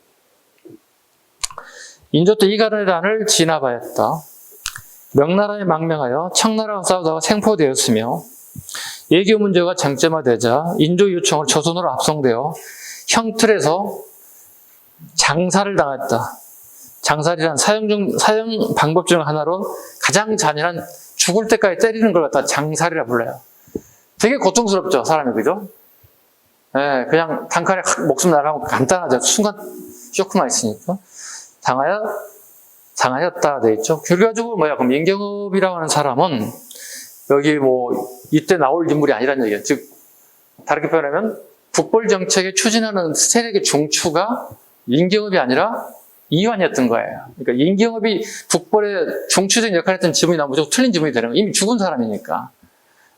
인조 때 이가람의 단을 진압하였다. 명나라에 망명하여 청나라와 싸우다가 생포되었으며 외교 문제가 쟁점화되자 인조 요청을 조선으로 합성되어 형틀에서 장사를 당했다. 장살이란 사형 방법 중 하나로 가장 잔인한 죽을 때까지 때리는 걸 갖다 장살이라 불러요. 되게 고통스럽죠, 사람이, 그죠? 예, 그냥 단칼에 목숨 나가면 간단하죠. 순간 쇼크만 있으니까. 당하였다 돼 있죠. 결과적으로 뭐야? 그럼 임경업이라고 하는 사람은 여기 이때 나올 인물이 아니라는 얘기예요. 즉, 다르게 표현하면 북벌 정책에 추진하는 세력의 중추가 임경업이 아니라 이완이었던 거예요. 그러니까 임경업이 북벌의 중추적인 역할을 했던 지문이 나오면 무조건 틀린 지문이 되는 거예요. 이미 죽은 사람이니까.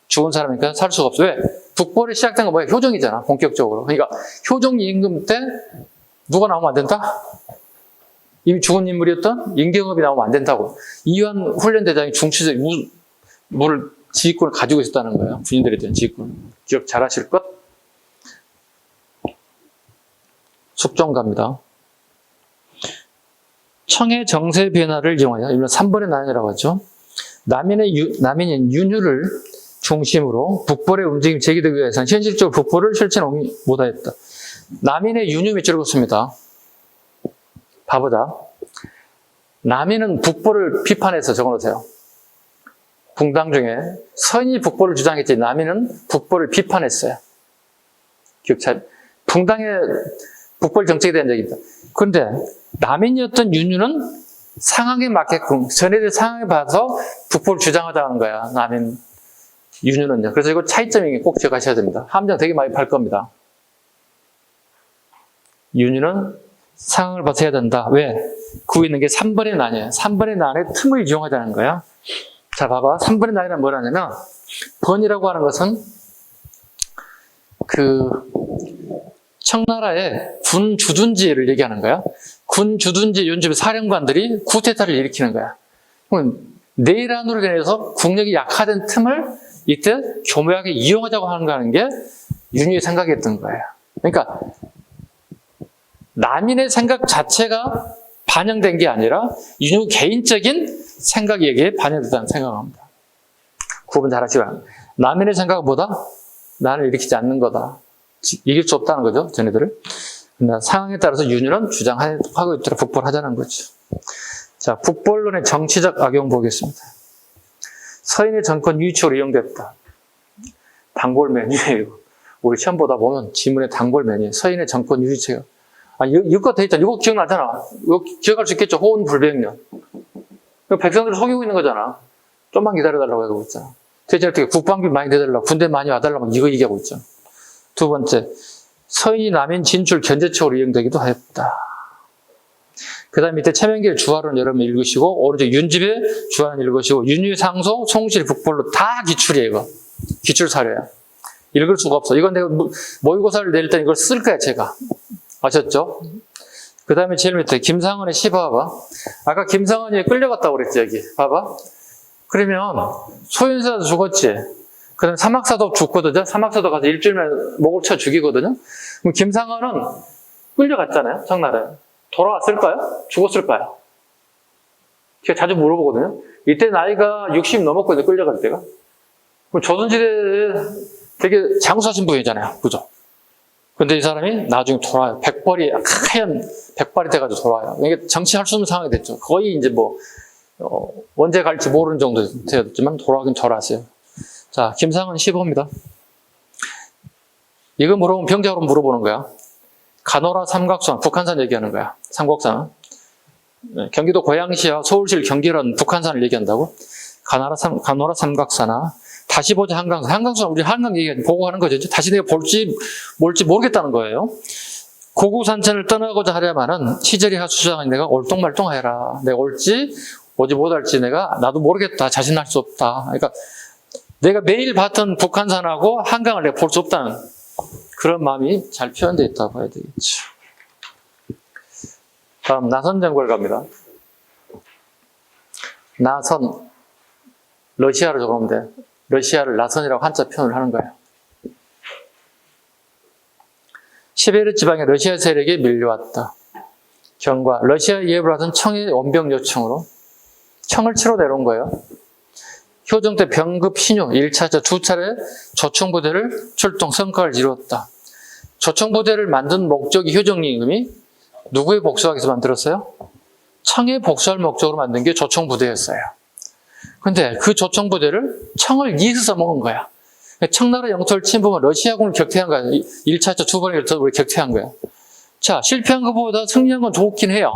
죽은 사람이니까 살 수가 없어. 왜? 북벌이 시작된 건 뭐야? 효정이잖아, 본격적으로. 그러니까 효정 임금 때 누가 나오면 안 된다? 이미 죽은 인물이었던 임경업이 나오면 안 된다고. 이완 훈련대장이 중추적 지휘권을 가지고 있었다는 거예요. 군인들에 대한 지휘권. 기억 잘 하실 것? 숙종 갑니다. 청의 정세 변화를 이용하여, 이건 3번의 난이라고 하죠. 남인인 윤유를 중심으로 북벌의 움직임이 제기되기 위해서는 현실적으로 북벌을 실천하지 못하였다. 남인의 윤유 밑줄을 긋습니다. 봐보자. 남인은 북벌을 비판해서 적어놓으세요. 붕당 중에 서인이 북벌을 주장했지 남인은 북벌을 비판했어요. 기억잘. 붕당의 북벌 정책에 대한 얘기입니다. 그런데 남인이었던 윤유는 상황에 맞게끔, 전해질 상황에 봐서 북포를 주장하자는 거야. 남인, 윤유는요. 그래서 이거 차이점이 꼭 기억하셔야 됩니다. 함정 되게 많이 팔 겁니다. 윤유는 상황을 봐서 해야 된다. 왜? 구고 있는 게 3번의 난이에요. 3번의 난의 틈을 이용하자는 거야. 자, 봐봐. 3번의 난이란 뭐라냐면, 번이라고 하는 것은 청나라의 군 주둔지를 얘기하는 거야. 군 주둔지 윤주의 사령관들이 쿠데타를 일으키는 거야. 그럼 내일 안으로 인해서 국력이 약화된 틈을 이때 교묘하게 이용하자고 하는 게 윤유의 생각이었던 거예요. 그러니까 남인의 생각 자체가 반영된 게 아니라 윤유 개인적인 생각이 여기에 반영됐다는 생각합니다. 구분 잘 하시기 바랍니다. 남인의 생각은 뭐다? 나를 일으키지 않는 거다. 이길 수 없다는 거죠, 쟤네들을. 상황에 따라서 윤유는 주장하고 있도록 북벌 하자는 거죠. 자, 북벌론의 정치적 악용 보겠습니다. 서인의 정권 유의책으로 이용됐다. 단골 메뉴예요. 우리 시험 보다 보면 지문에 단골 메뉴. 서인의 정권 유의책. 이거 돼 있잖아. 이거 기억나잖아. 이거 기억할 수 있겠죠. 호언불백년. 백성들을 속이고 있는 거잖아. 좀만 기다려달라고 하고 있잖아. 대체 어떻게 국방비 많이 내달라고, 군대 많이 와달라고 이거 얘기하고 있죠. 두 번째, 서인이 남인 진출 견제책으로 이용되기도 했다. 그 다음에 밑에 최명길 주화론 여러분 읽으시고, 오른쪽 윤집의 주화론 읽으시고, 윤유 상소, 송실 북벌로 다 기출이에요, 이거. 기출 사례야. 읽을 수가 없어. 이건 내가 모의고사를 낼 때 이걸 쓸 거야, 제가. 아셨죠? 그 다음에 제일 밑에 김상원의 시 봐봐. 아까 김상원이 끌려갔다고 그랬지, 여기. 봐봐. 그러면 소윤사도 죽었지. 그 다음에 사막사도 죽거든요. 사막사도 가서 일주일만 목을 쳐 죽이거든요. 그럼 김상원은 끌려갔잖아요. 청나라에. 돌아왔을까요? 죽었을까요? 제가 자주 물어보거든요. 이때 나이가 60 넘었거든요. 끌려갈 때가. 그럼 조선시대에 되게 장수하신 분이잖아요. 그죠? 근데 이 사람이 나중에 돌아와요. 백벌이, 하얀 백발이 돼가지고 돌아와요. 이게 정치할 수 없는 상황이 됐죠. 거의 이제 언제 갈지 모르는 정도 되었지만 돌아가긴 돌아왔어요. 자, 김상은 15입니다. 이거 물어보면 병자호론 물어보는 거야. 가노라 삼각산, 북한산 얘기하는 거야. 삼각산. 경기도 고양시와 서울시 경기란 북한산을 얘기한다고. 가노라 삼각산아. 다시 보자 한강산. 한강산 우리 한강 얘기 보고 하는 거죠. 다시 내가 볼지 모르겠다는 거예요. 고구산천을 떠나고자 하려면은 시절이 하수장한 내가 올똥말똥해라. 내가 올지 오지 못할지 나도 모르겠다. 자신할 수 없다. 그러니까 내가 매일 봤던 북한산하고 한강을 내가 볼 수 없다는 그런 마음이 잘 표현되어 있다고 봐야 되겠죠. 다음 나선정벌 갑니다. 나선, 러시아로 적으면 돼. 러시아를 나선이라고 한자 표현을 하는 거예요. 시베리아 지방에 러시아 세력이 밀려왔다. 경과, 러시아 예부를 하던 청의 원병 요청으로 청을 치러 내려온 거예요. 효정 때 병급 신유 1차자 2차례 조총부대를 출동 성과를 이루었다. 조총부대를 만든 목적이 효정 임금이 누구의 복수하기 위해서 만들었어요? 청의 복수할 목적으로 만든 게 조총부대였어요. 근데 그 조총부대를 청을 이해서 써먹은 거야. 청나라 영토를 침범한 러시아군을 격퇴한 거야. 1차자 2번을 우리 격퇴한 거야. 자, 실패한 것보다 승리한 건 좋긴 해요.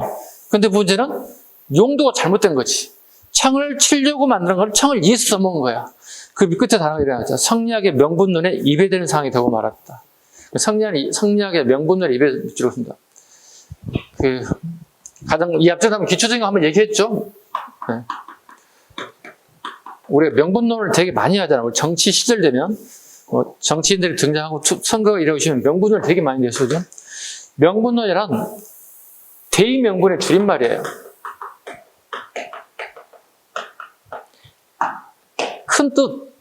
근데 문제는 용도가 잘못된 거지. 청을 치려고 만든 걸 청을 이해서 써먹은 거야. 그 끝에 단어가 일어나죠. 성리학의 명분론에 입에되는 상황이 되고 말았다. 성리학의 명분론에 입에 들었습니다. 가장 이 앞전에 기초적인 거 한번 얘기했죠. 네. 우리가 명분론을 되게 많이 하잖아요. 정치 시절 되면 정치인들이 등장하고 선거가 이루어지면 명분론을 되게 많이 내세우죠. 명분론이란 대의명분의 줄임말이에요. 큰 뜻,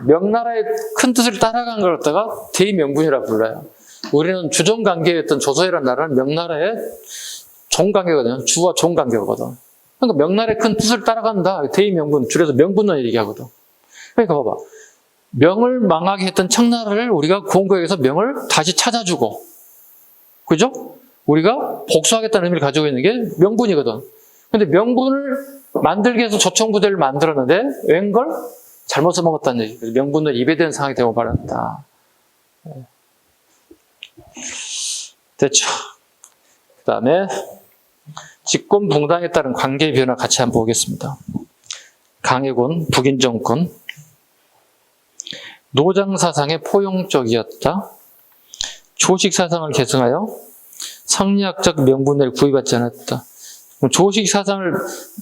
명나라의 큰 뜻을 따라간 걸 갖다가 대의명분이라고 불러요. 우리는 주종관계였던 조선이라는 나라는 명나라의 종관계거든요. 주와 종관계거든. 그러니까 명나라의 큰 뜻을 따라간다. 대의명분, 줄여서 명분론 얘기하거든. 그러니까 봐봐. 명을 망하게 했던 청나라를 우리가 공고에서 명을 다시 찾아주고, 그죠? 우리가 복수하겠다는 의미를 가지고 있는 게 명분이거든. 근데 명분을 만들기 위해서 조총부대를 만들었는데 웬걸? 잘못 써먹었다는 얘기. 그래서 명분을 입에 대는 상황이 되고 말았다. 됐죠? 그 다음에 집권 붕당에 따른 관계의 변화 같이 한번 보겠습니다. 강해군, 북인 정권, 노장 사상의 포용적이었다. 조식 사상을 계승하여 성리학적 명분을 구애받지 않았다. 그럼 조식 사상을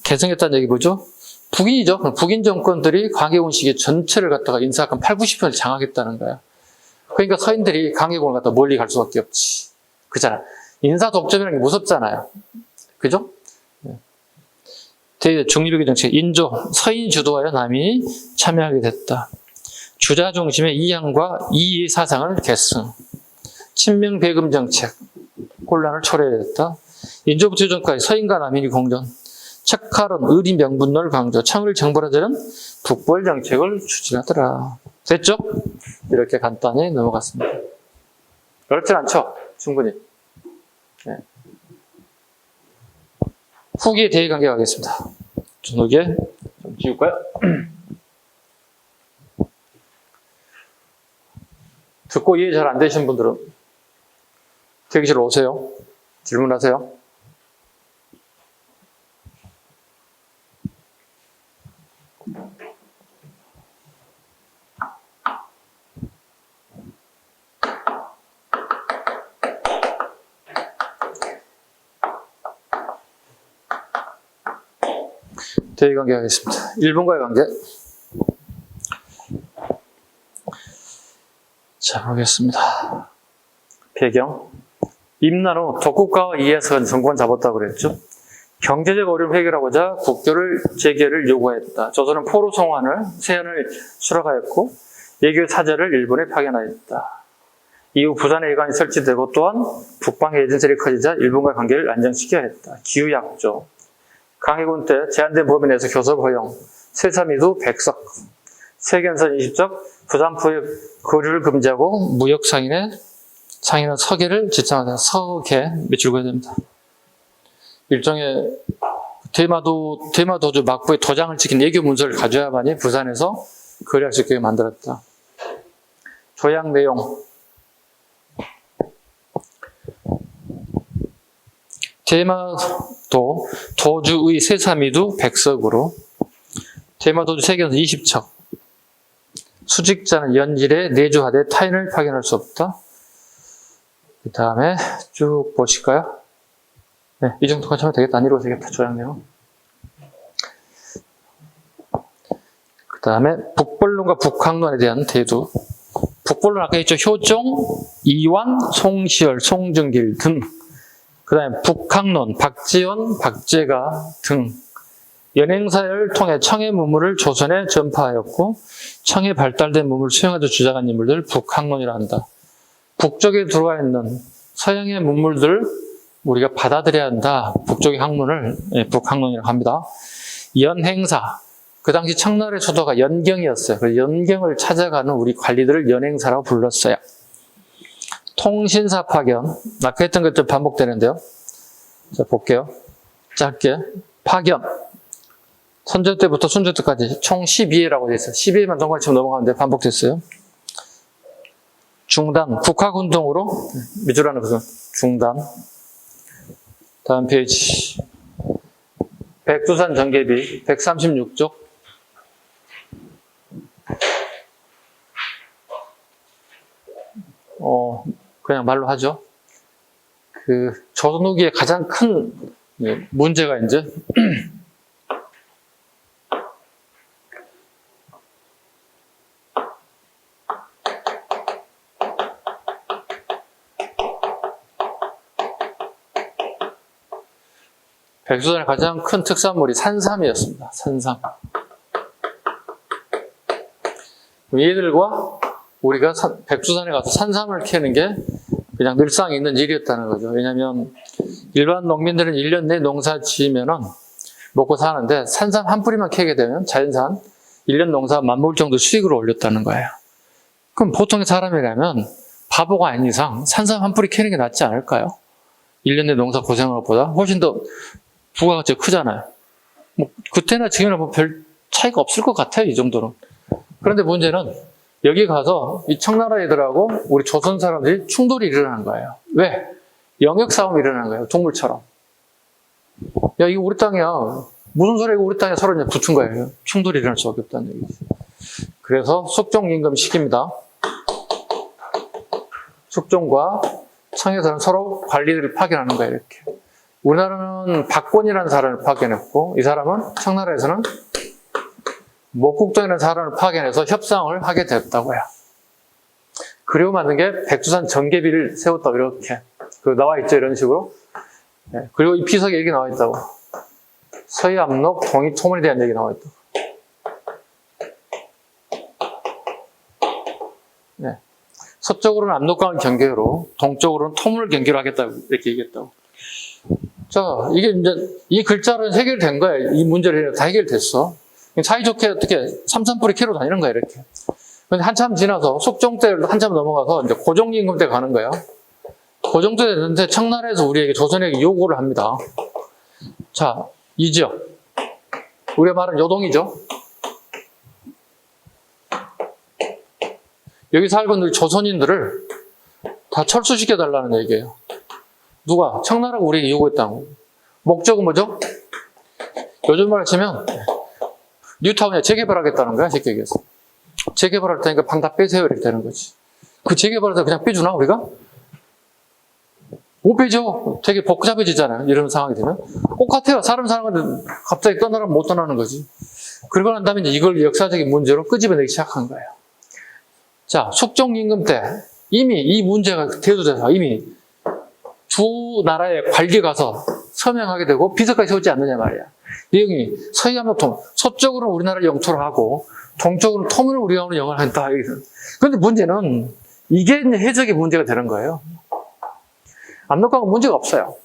계승했다는 얘기 뭐죠? 북인이죠. 그럼 북인 정권들이 강해군 시기 전체를 갖다가 인사학관 80~90% 장악했다는 거야. 그러니까 서인들이 강해군을 갖다 멀리 갈 수밖에 없지. 그잖아. 인사 독점이라는 게 무섭잖아요. 그죠? 중립의 정책, 인조, 서인 주도하여 남이 참여하게 됐다. 주자 중심의 이양과 이의 사상을 계승. 친명 배금 정책, 혼란을 초래했다. 인조부터 전까지 서인과 남인이 공존. 착화론, 의리 명분론을 강조, 청을 정벌하자는 북벌 정책을 추진하더라. 됐죠? 이렇게 간단히 넘어갔습니다. 어렵진 않죠? 충분히. 네. 후기에 대의 관계 가겠습니다. 후기에 좀 지울까요? 듣고 이해 잘 안 되신 분들은 대기실로 오세요. 질문하세요. 대의 관계 하겠습니다. 일본과의 관계. 자, 보겠습니다. 배경. 임난 후 독국가와 이에야스가 정권 잡았다고 그랬죠. 경제적 어려움 해결하고자 국교를 재개를 요구했다. 조선은 포로 송환을 세안을 수락하였고 외교 사절을 일본에 파견하였다. 이후 부산에 해관이 설치되고 또한 북방의 예전설이 커지자 일본과의 관계를 안정시켜야 했다. 기후약조. 강해군 때 제한된 범위 내에서 교섭 허용, 세사미도 백석, 세견선 20적, 부산포의 거류를 금지하고 무역 상인은 서계를 지정하다. 서계 밑줄 그어야 됩니다. 일종의 대마도주 막부의 도장을 찍힌 외교 문서를 가져야만이 부산에서 거래할 수 있게 만들었다. 조약 내용. 대마도 도주의 세사미도 백석으로 대마도주 세견선 20척. 수직자는 연일에 내주하되 타인을 파견할 수 없다. 그 다음에 쭉 보실까요? 네, 이 정도까지 하면 되겠다. 안 이루어지겠다. 조약내용. 그 다음에 북벌론과 북학론에 대한 대두. 북벌론 아까 했죠. 효종, 이완, 송시열, 송중길 등. 그 다음에 북학론, 박지원, 박재가 등. 연행사를 통해 청의 문물을 조선에 전파하였고 청에 발달된 문물을 수용하자 주장한 인물들 북학론이라 한다. 북쪽에 들어와 있는 서양의 문물들을 우리가 받아들여야 한다. 북쪽의 학문을 북학론이라고 합니다. 연행사. 그 당시 청나라의 수도가 연경이었어요. 그래서 연경을 찾아가는 우리 관리들을 연행사라고 불렀어요. 통신사 파견. 아까 했던 것 좀 반복되는데요. 자, 볼게요. 짧게. 파견. 선조 때부터 순조 때까지 총 12회라고 되어 있어요. 12회만 정관치면 넘어가는데 반복됐어요. 중단, 국학운동으로 밑줄하는 것은 중단. 다음 페이지. 백두산 전개비 136쪽. 그냥 말로 하죠. 조선 후기의 가장 큰 문제가 이제 백두산의 가장 큰 특산물이 산삼이었습니다. 산삼. 얘들과 우리가 백두산에 가서 산삼을 캐는 게 그냥 늘상 있는 일이었다는 거죠. 왜냐하면 일반 농민들은 1년 내 농사 지으면은 먹고 사는데 산삼 한 뿌리만 캐게 되면 자연산 1년 농사 만먹을 정도 수익을 올렸다는 거예요. 그럼 보통의 사람이라면 바보가 아닌 이상 산삼 한 뿌리 캐는 게 낫지 않을까요? 1년 내 농사 고생하는 것보다 훨씬 더 부가가치가 크잖아요. 뭐 그때나 지금이나 뭐 별 차이가 없을 것 같아요. 이 정도는. 그런데 문제는 여기 가서 이 청나라 애들하고 우리 조선 사람들이 충돌이 일어나는 거예요. 왜? 영역 싸움이 일어나는 거예요. 동물처럼. 야, 이거 우리 땅이야. 무슨 소리야, 이거 우리 땅에 서로 이제 붙은 거예요. 충돌이 일어날 수밖에 없다는 얘기죠. 그래서 숙종임금 시킵니다. 숙종과 청에서는 서로 관리들을 파견하는 거예요, 이렇게. 우리나라는 박권이라는 사람을 파견했고, 이 사람은 청나라에서는 목국동이라는 사람을 파견해서 협상을 하게 됐다고요. 그리고 만든 게 백두산 정계비를 세웠다고, 이렇게. 그 나와 있죠, 이런 식으로. 네. 그리고 이 피석에 이렇게 나와 있다고. 서해압록 동이토문에 대한 얘기 나와 있다고. 네. 서쪽으로는 압록강을 경계로, 동쪽으로는 토문을 경계로 하겠다고, 이렇게 얘기했다고. 자, 이게 이제, 이 글자는 해결된 거예요. 이 문제를 다 해결됐어. 사이좋게 어떻게 삼천뿌리 캐로 다니는 거야, 이렇게. 근데 한참 지나서, 숙종 때를 한참 넘어가서, 이제 고종임금 때 가는 거야. 고종 때 됐는데, 청나라에서 우리에게, 조선에게 요구를 합니다. 자, 이 지역. 우리가 말하는 요동이죠. 여기 살고 있는 조선인들을 다 철수시켜달라는 얘기예요. 누가? 청나라가 우리에게 요구했다고. 목적은 뭐죠? 요즘 말로 치면 뉴타운에 재개발하겠다는 거야, 쉽게 얘기해서. 재개발할 테니까 방 다 빼세요, 이렇게 되는 거지. 그 재개발해서 그냥 빼주나, 우리가? 못 빼죠. 되게 복잡해지잖아요, 이런 상황이 되면. 똑같아요. 사람 사는 갑자기 떠나면 못 떠나는 거지. 그러고 난 다음에 이걸 역사적인 문제로 끄집어내기 시작한 거예요. 자, 숙종임금 때 이미 이 문제가 대두돼서 이미 두 나라의 관리 가서 서명하게 되고 비서까지 세우지 않느냐 말이야. 내용이 서해안노통, 서쪽으로는 우리나라를 영토로 하고 동쪽으로는 토문을 우리가 오는 영어를 한다. 그런데 문제는 이게 해석의 문제가 되는 거예요. 압록강은 문제가 없어요.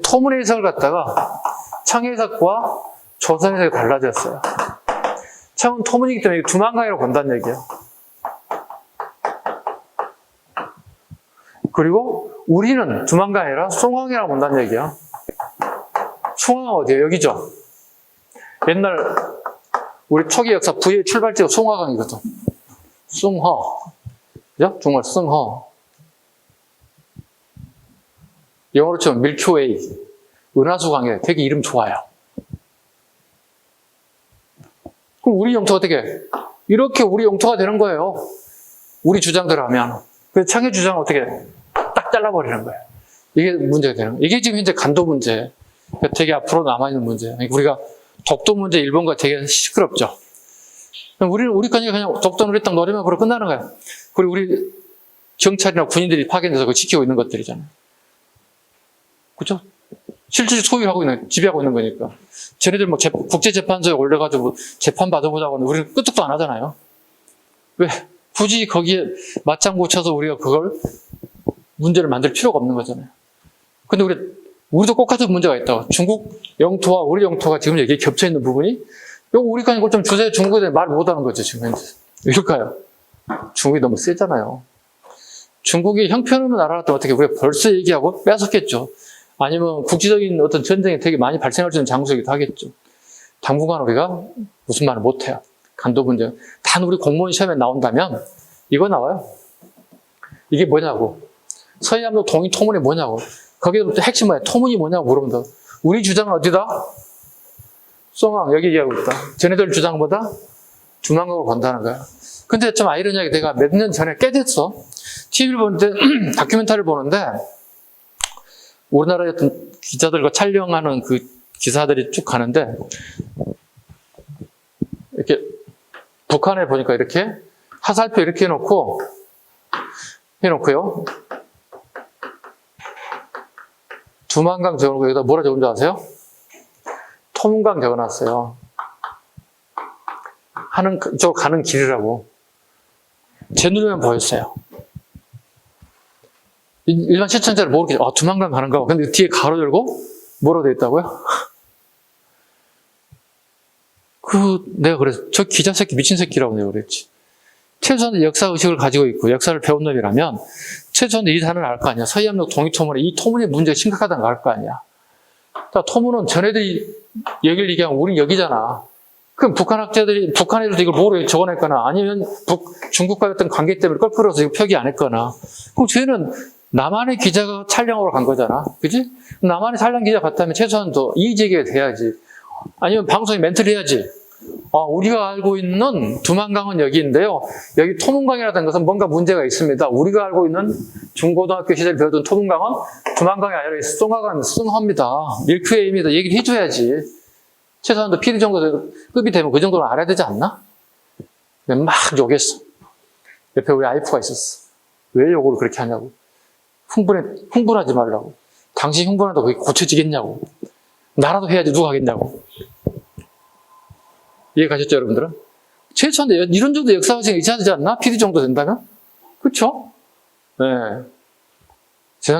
토문의 해석을 갖다가 청 해석과 조선 해석이 달라졌어요. 청은 토문이기 때문에 두만강이라고 본다는 얘기예요. 그리고 우리는 두만강이 아니라 숭황이라고 본다는 얘기야. 숭황은 어디예요? 여기죠. 옛날 우리 초기 역사 부의 출발지가 숭화강이거든. 숭허. 그죠? 중국말 숭허. 영어로 치면 밀키웨이. 은하수강이에요. 되게 이름 좋아요. 그럼 우리 영토가 어떻게? 이렇게 우리 영토가 되는 거예요. 우리 주장대로 하면. 그래서 청의 주장은 어떻게? 딱 잘라버리는 거예요. 이게 문제가 되는 거예요. 이게 지금 현재 간도 문제. 되게 앞으로 남아있는 문제. 우리가 독도 문제, 일본과 되게 시끄럽죠. 우리까지 그냥 독도 우리 땅 노리면 그러 끝나는 거야. 그리고 우리 경찰이나 군인들이 파견돼서 그거 지키고 있는 것들이잖아요. 그죠? 실질적으로 소유하고 있는, 지배하고 있는 거니까. 쟤네들 뭐 국제재판소에 올려가지고 재판 받아보자고 하는데 우리는 끄떡도 안 하잖아요. 왜? 굳이 거기에 맞장구 쳐서 우리가 그걸 문제를 만들 필요가 없는 거잖아요. 근데 우리도 똑같은 문제가 있다고. 중국 영토와 우리 영토가 지금 여기 겹쳐 있는 부분이, 이거 우리가 이걸 좀 주세요. 중국에 말 못하는 거죠, 지금 현재. 왜일까요? 중국이 너무 세잖아요. 중국이 형편없는 나라라면 어떻게 우리가 벌써 얘기하고 뺏었겠죠. 아니면 국제적인 어떤 전쟁이 되게 많이 발생할 수 있는 장소이기도 하겠죠. 당분간 우리가 무슨 말을 못해요. 간도 문제. 단 우리 공무원 시험에 나온다면 이거 나와요. 이게 뭐냐고. 서해안도 동이 토문이 뭐냐고. 거기에 핵심 뭐야? 토문이 뭐냐고 물으면 우리 주장은 어디다? 숭황 여기 얘기하고 있다. 쟤네들 주장보다 두만강으로 본다는 거야. 근데 좀 아이러니하게 내가 몇 년 전에 꽤 됐어. TV를 보는데 다큐멘터리를 보는데 우리나라의 어떤 기자들과 촬영하는 그 기사들이 쭉 가는데 이렇게 북한에 보니까 이렇게 화살표 이렇게 해놓고요. 두만강 적어놓고 여기다 뭐라 적은 줄 아세요? 토문강 적어놨어요. 이쪽으로 가는 길이라고. 제 눈에만 보였어요. 일반 시청자를 모르겠죠. 두만강 가는가? 근데 뒤에 가로 열고 뭐라고 되어 있다고요? 내가 그래서 저 기자 새끼 미친 새끼라고 내가 그랬지. 최소한 역사의식을 가지고 있고 역사를 배운 놈이라면 최소한 이 단어를 알 거 아니야. 서해안록 동이토문에 이 토문의 문제가 심각하다는 걸 알 거 아니야. 자, 토문은 전애들이 여기를 얘기하면 우린 여기잖아. 그럼 북한 애들도 이걸 뭐로 적어냈거나 아니면 중국과의 어떤 관계 때문에 껄끄러워서 이거 표기 안 했거나 그럼 쟤는 나만의 기자가 촬영하러 간 거잖아. 그지? 나만의 촬영 기자 갔다면 최소한 더 이의제기가 돼야지. 아니면 방송에 멘트를 해야지. 우리가 알고 있는 두만강은 여기인데요. 여기 토문강이라는 것은 뭔가 문제가 있습니다. 우리가 알고 있는 중고등학교 시절 배우던 토문강은 두만강이 아니라 송화강, 승허입니다. 밀크웨이입니다. 얘기를 해줘야지. 최소한 더 PD 정도 급이 되면 그 정도는 알아야 되지 않나? 막 욕했어. 옆에 우리 아이프가 있었어. 왜 욕을 그렇게 하냐고. 흥분하지 말라고. 당신 흥분하다 그게 고쳐지겠냐고. 나라도 해야지 누가 하겠냐고. 이해 가셨죠, 여러분들은? 최소한 이런 정도 역사관심이 있어야 되지 않나? PD 정도 된다면? 그쵸? 네. 제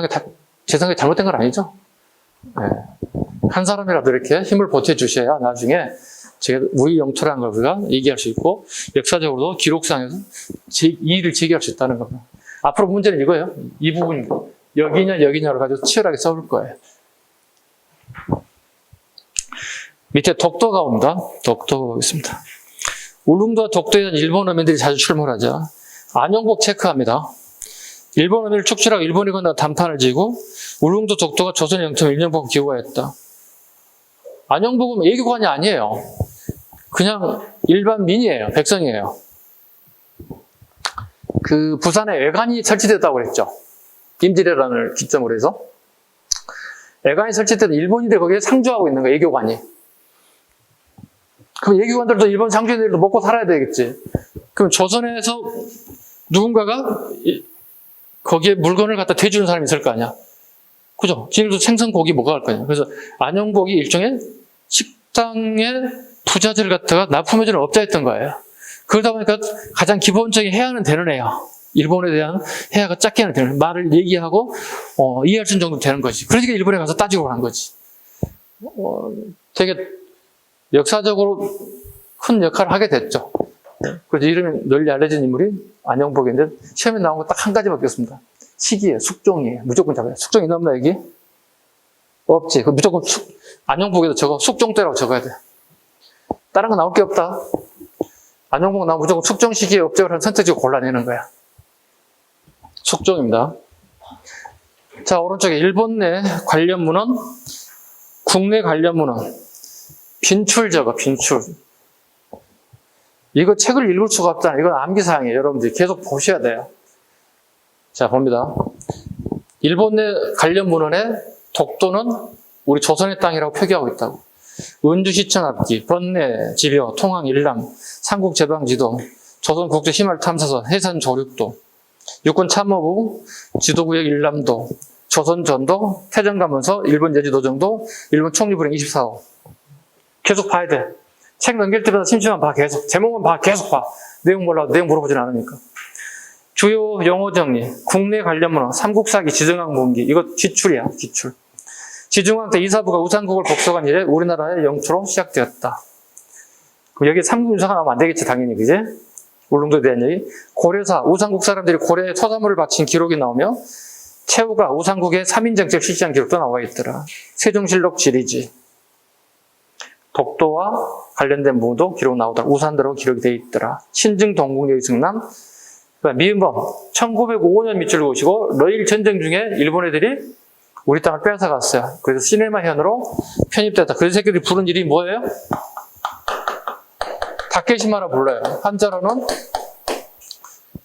생각에 잘못된 건 아니죠? 네. 한 사람이라도 이렇게 힘을 보태주셔야 나중에 우리 영토라는 걸 우리가 얘기할 수 있고, 역사적으로도 기록상에서 이의를 제기할 수 있다는 겁니다. 앞으로 문제는 이거예요. 이 부분, 여기냐를 가지고 치열하게 싸울 거예요. 밑에 독도가 옵니다. 독도가 있습니다. 울릉도와 독도에 대한 일본 어민들이 자주 출몰하죠. 안용복 체크합니다. 일본 어민을 축출하고 일본이 건너 담판을 지고 울릉도 독도가 조선의 영토를 인정받고 기고하였다. 안용복은 예교관이 아니에요. 그냥 일반 민이에요. 백성이에요. 그 부산에 애관이 설치됐다고 그랬죠. 임지례란을 기점으로 해서. 애관이 설치돼서 일본인들이 거기에 상주하고 있는 거예요. 예교관이. 그럼 예교관들도 일본 상주인들도 먹고 살아야 되겠지. 그럼 조선에서 누군가가 거기에 물건을 갖다 대주는 사람이 있을 거 아니야. 그죠? 지금도 생선 고기 뭐가 할 거냐. 그래서 안용복이 일종의 식당의 부자재를 갖다가 납품해주는 업자였던 거예요. 그러다 보니까 가장 기본적인 해야는 되는 애야. 일본에 대한 해야가 작게는 되는 말을 얘기하고 이해할 수 있는 정도 되는 거지. 그러니까 일본에 가서 따지고 한 거지. 되게 역사적으로 큰 역할을 하게 됐죠. 그래서 이름이 널리 알려진 인물이 안용복인데 시험에 나온 거 딱 한 가지밖에 없습니다. 시기예요. 숙종이에요. 무조건 잡아요. 숙종이 없나 여기? 없지. 그 무조건 안용복에도 적어. 숙종대라고 적어야 돼. 다른 거 나올 게 없다. 안용복 나오면 무조건 숙종 시기에 업적을 한 선택지로 골라내는 거야. 숙종입니다. 자, 오른쪽에 일본 내 관련 문헌, 국내 관련 문헌. 빈출 적어, 빈출. 이거 책을 읽을 수가 없잖아. 이건 암기사항이에요. 여러분들이 계속 보셔야 돼요. 자, 봅니다. 일본 내 관련 문헌에 독도는 우리 조선의 땅이라고 표기하고 있다고. 은주시청 앞기, 번뇌, 지벼, 통항 일남, 삼국제방지도, 조선국제희말탐사선, 해산조륙도, 육군참모부, 지도구역 일남도, 조선전도, 태정가문서, 일본 예지도정도, 일본 총리불행 24호. 계속 봐야 돼. 책 넘길 때마다 심심하면 봐, 계속. 제목만 봐, 계속 봐. 내용 몰라도 내용 물어보진 않으니까. 주요 용어 정리, 국내 관련 문헌, 삼국사기, 지정학 문기. 이거 기출이야, 기출. 지중왕 때 이사부가 우산국을 복속한 이래 우리나라의 영토로 시작되었다. 그럼 여기 삼국유사가 나오면 안 되겠지, 당연히, 그지? 울릉도에 대한 얘기. 고려사, 우산국 사람들이 고려에 소사물을 바친 기록이 나오며, 최후가 우산국의 3인정책 실시한 기록도 나와 있더라. 세종실록 지리지. 독도와 관련된 부분도 기록 나오더라. 우산대로 기록이 되어 있더라. 신증 동국여의 승남. 미음범, 1905년 밑줄 보시고, 러일 전쟁 중에 일본 애들이 우리 땅을 빼앗아갔어요. 그래서 시네마현으로 편입됐다. 그 새끼들이 부른 이름이 뭐예요? 다케시마라 불러요. 한자로는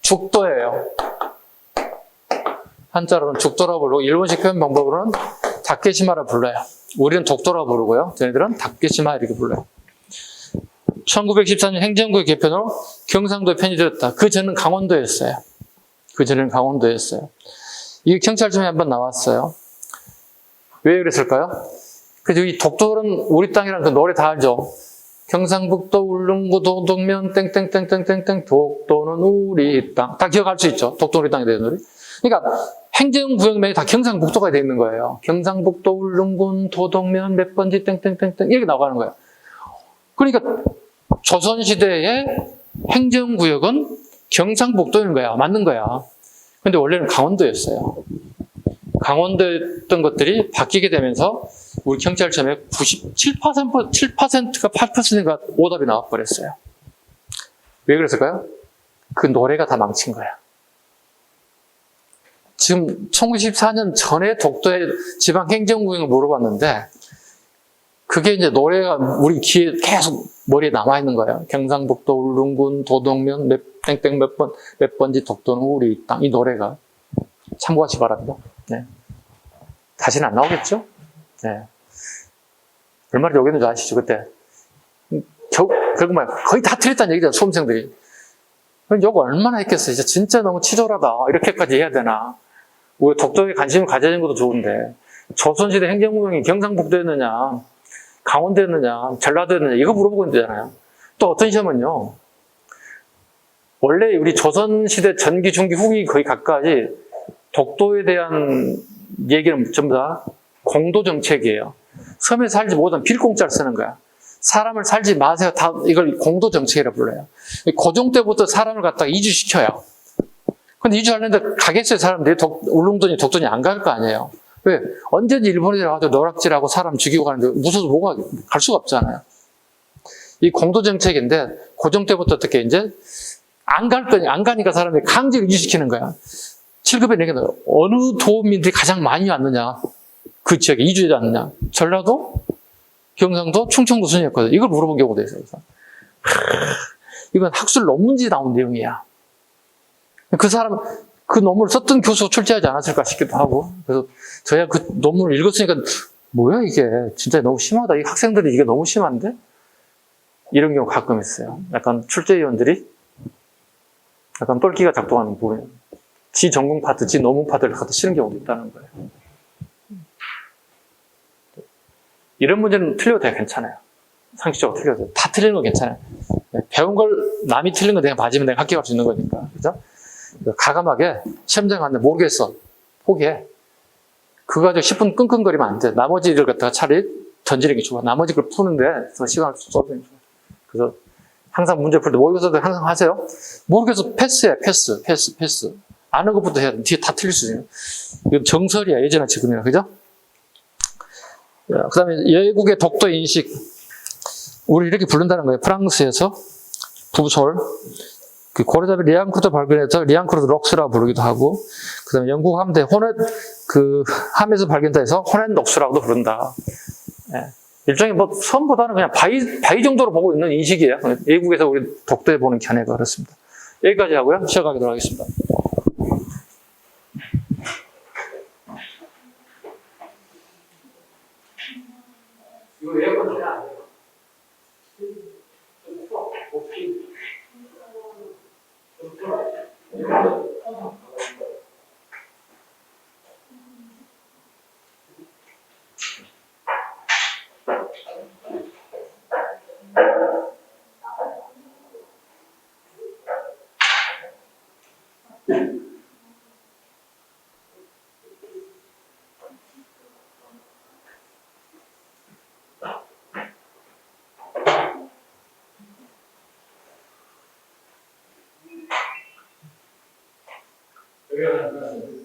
죽도예요. 한자로는 죽도라 부르고 일본식 표현 방법으로는 다케시마라 불러요. 우리는 독도라 부르고요. 쟤네들은 다케시마 이렇게 불러요. 1914년 행정구의 개편으로 경상도에 편입되었다. 그 전은 강원도였어요. 이게 경찰청에 한번 나왔어요. 왜 그랬을까요? 그래서 이 독도는 우리 땅이라는 그 노래 다 알죠? 경상북도 울릉도 도동면 땡땡땡땡땡땡 독도는 우리 땅. 다 기억할 수 있죠? 독도 우리 땅에 대한 노래. 그러니까 행정구역명이 다 경상북도가 되어 있는 거예요. 경상북도 울릉군 도동면 몇 번지 땡땡땡땡 이렇게 나가는 거예요. 그러니까 조선시대의 행정구역은 경상북도인 거야. 맞는 거야. 근데 원래는 강원도였어요. 강원도였던 것들이 바뀌게 되면서 우리 경찰청에 7%가 8%가 오답이 나와버렸어요. 왜 그랬을까요? 그 노래가 다 망친 거야. 지금 1914년 전에 독도의 지방행정구역을 물어봤는데 그게 이제 노래가 우리 귀에 계속 머리에 남아있는 거예요. 경상북도 울릉군 도동면 땡땡 몇 번지 독도는 우리 땅. 이 노래가 참고하시 기 바랍니다. 네. 다시는 안 나오겠죠? 네. 얼마나 욕했는지 아시죠, 그때? 결국 거의 다 틀렸다는 얘기죠, 수험생들이. 욕 얼마나 했겠어요. 진짜 너무 치졸하다. 이렇게까지 해야 되나. 우리 독도에 관심을 가져야 것도 좋은데, 조선시대 행정구역이 경상북도였느냐, 강원도였느냐, 전라도였느냐, 이거 물어보고 있잖아요. 또 어떤 시험은요, 원래 우리 조선시대 전기, 중기, 후기 거의 각각이 독도에 대한 얘기는 전부 다 공도정책이에요. 섬에 살지 못하면 빌공짜를 쓰는 거야. 사람을 살지 마세요. 다 이걸 공도정책이라고 불러요. 고종 때부터 사람을 갖다가 이주시켜요. 근데 이주하려는데 가겠어요, 사람들이. 울릉도니 독도니 안 갈 거 아니에요. 왜? 언제든지 일본에 와서 노락질하고 사람 죽이고 가는데 무서워서 갈 수가 없잖아요. 이 공도정책인데, 고종 때부터 어떻게 이제 안 가니까 사람들이 강제로 이주시키는 거야. 7급에 내기는 어느 도민들이 가장 많이 왔느냐? 그 지역에 이주하지 않느냐? 전라도, 경상도, 충청도 순이었거든. 이걸 물어본 경우도 있어요. 이건 학술 논문지에 나온 내용이야. 그 사람, 그 논문을 썼던 교수가 출제하지 않았을까 싶기도 하고. 그래서 저야 그 논문을 읽었으니까, 뭐야, 이게. 진짜 너무 심하다. 이 학생들이 이게 너무 심한데? 이런 경우 가끔 있어요. 약간 출제위원들이 약간 똘끼가 작동하는 부분. 지 전공 파트, 지 논문 파트를 갖다 실은 경우도 있다는 거예요. 이런 문제는 틀려도 되게 괜찮아요. 상식적으로 틀려도 돼요. 다 틀리는 건 괜찮아요. 배운 걸 남이 틀린 거 내가 맞으면 내가 합격할 수 있는 거니까. 그죠? 가감하게 시험장 갔는데 모르겠어. 포기해. 그거 가지고 10분 끙끙거리면 안 돼. 나머지 일을 갖다가 차라리 던지는 게 좋아. 나머지 걸 푸는데 더 시간을 써주는 게 좋아. 그래서 항상 문제 풀 때 모의고사도 항상 하세요. 모르겠어. 패스해. 패스. 아는 것부터 해야 돼. 뒤에 다 틀릴 수 있어요. 이건 정설이야. 예전에 지금이나. 그죠? 그 다음에 외국의 독도 인식. 우리 이렇게 부른다는 거예요. 프랑스에서 부솔. 그 고려잡이 리앙크루트 발견해서 리앙크루트 록스라고 부르기도 하고, 그 다음에 영국 함대 함에서 발견다 해서 호넷 록스라고도 부른다. 예. 일종의 섬보다는 그냥 바위 정도로 보고 있는 인식이에요. 외국에서 우리 독도에 보는 견해가 그렇습니다. 여기까지 하고요. 시작하도록 하겠습니다. 이거 에어컨 해야 안 돼요? 여기가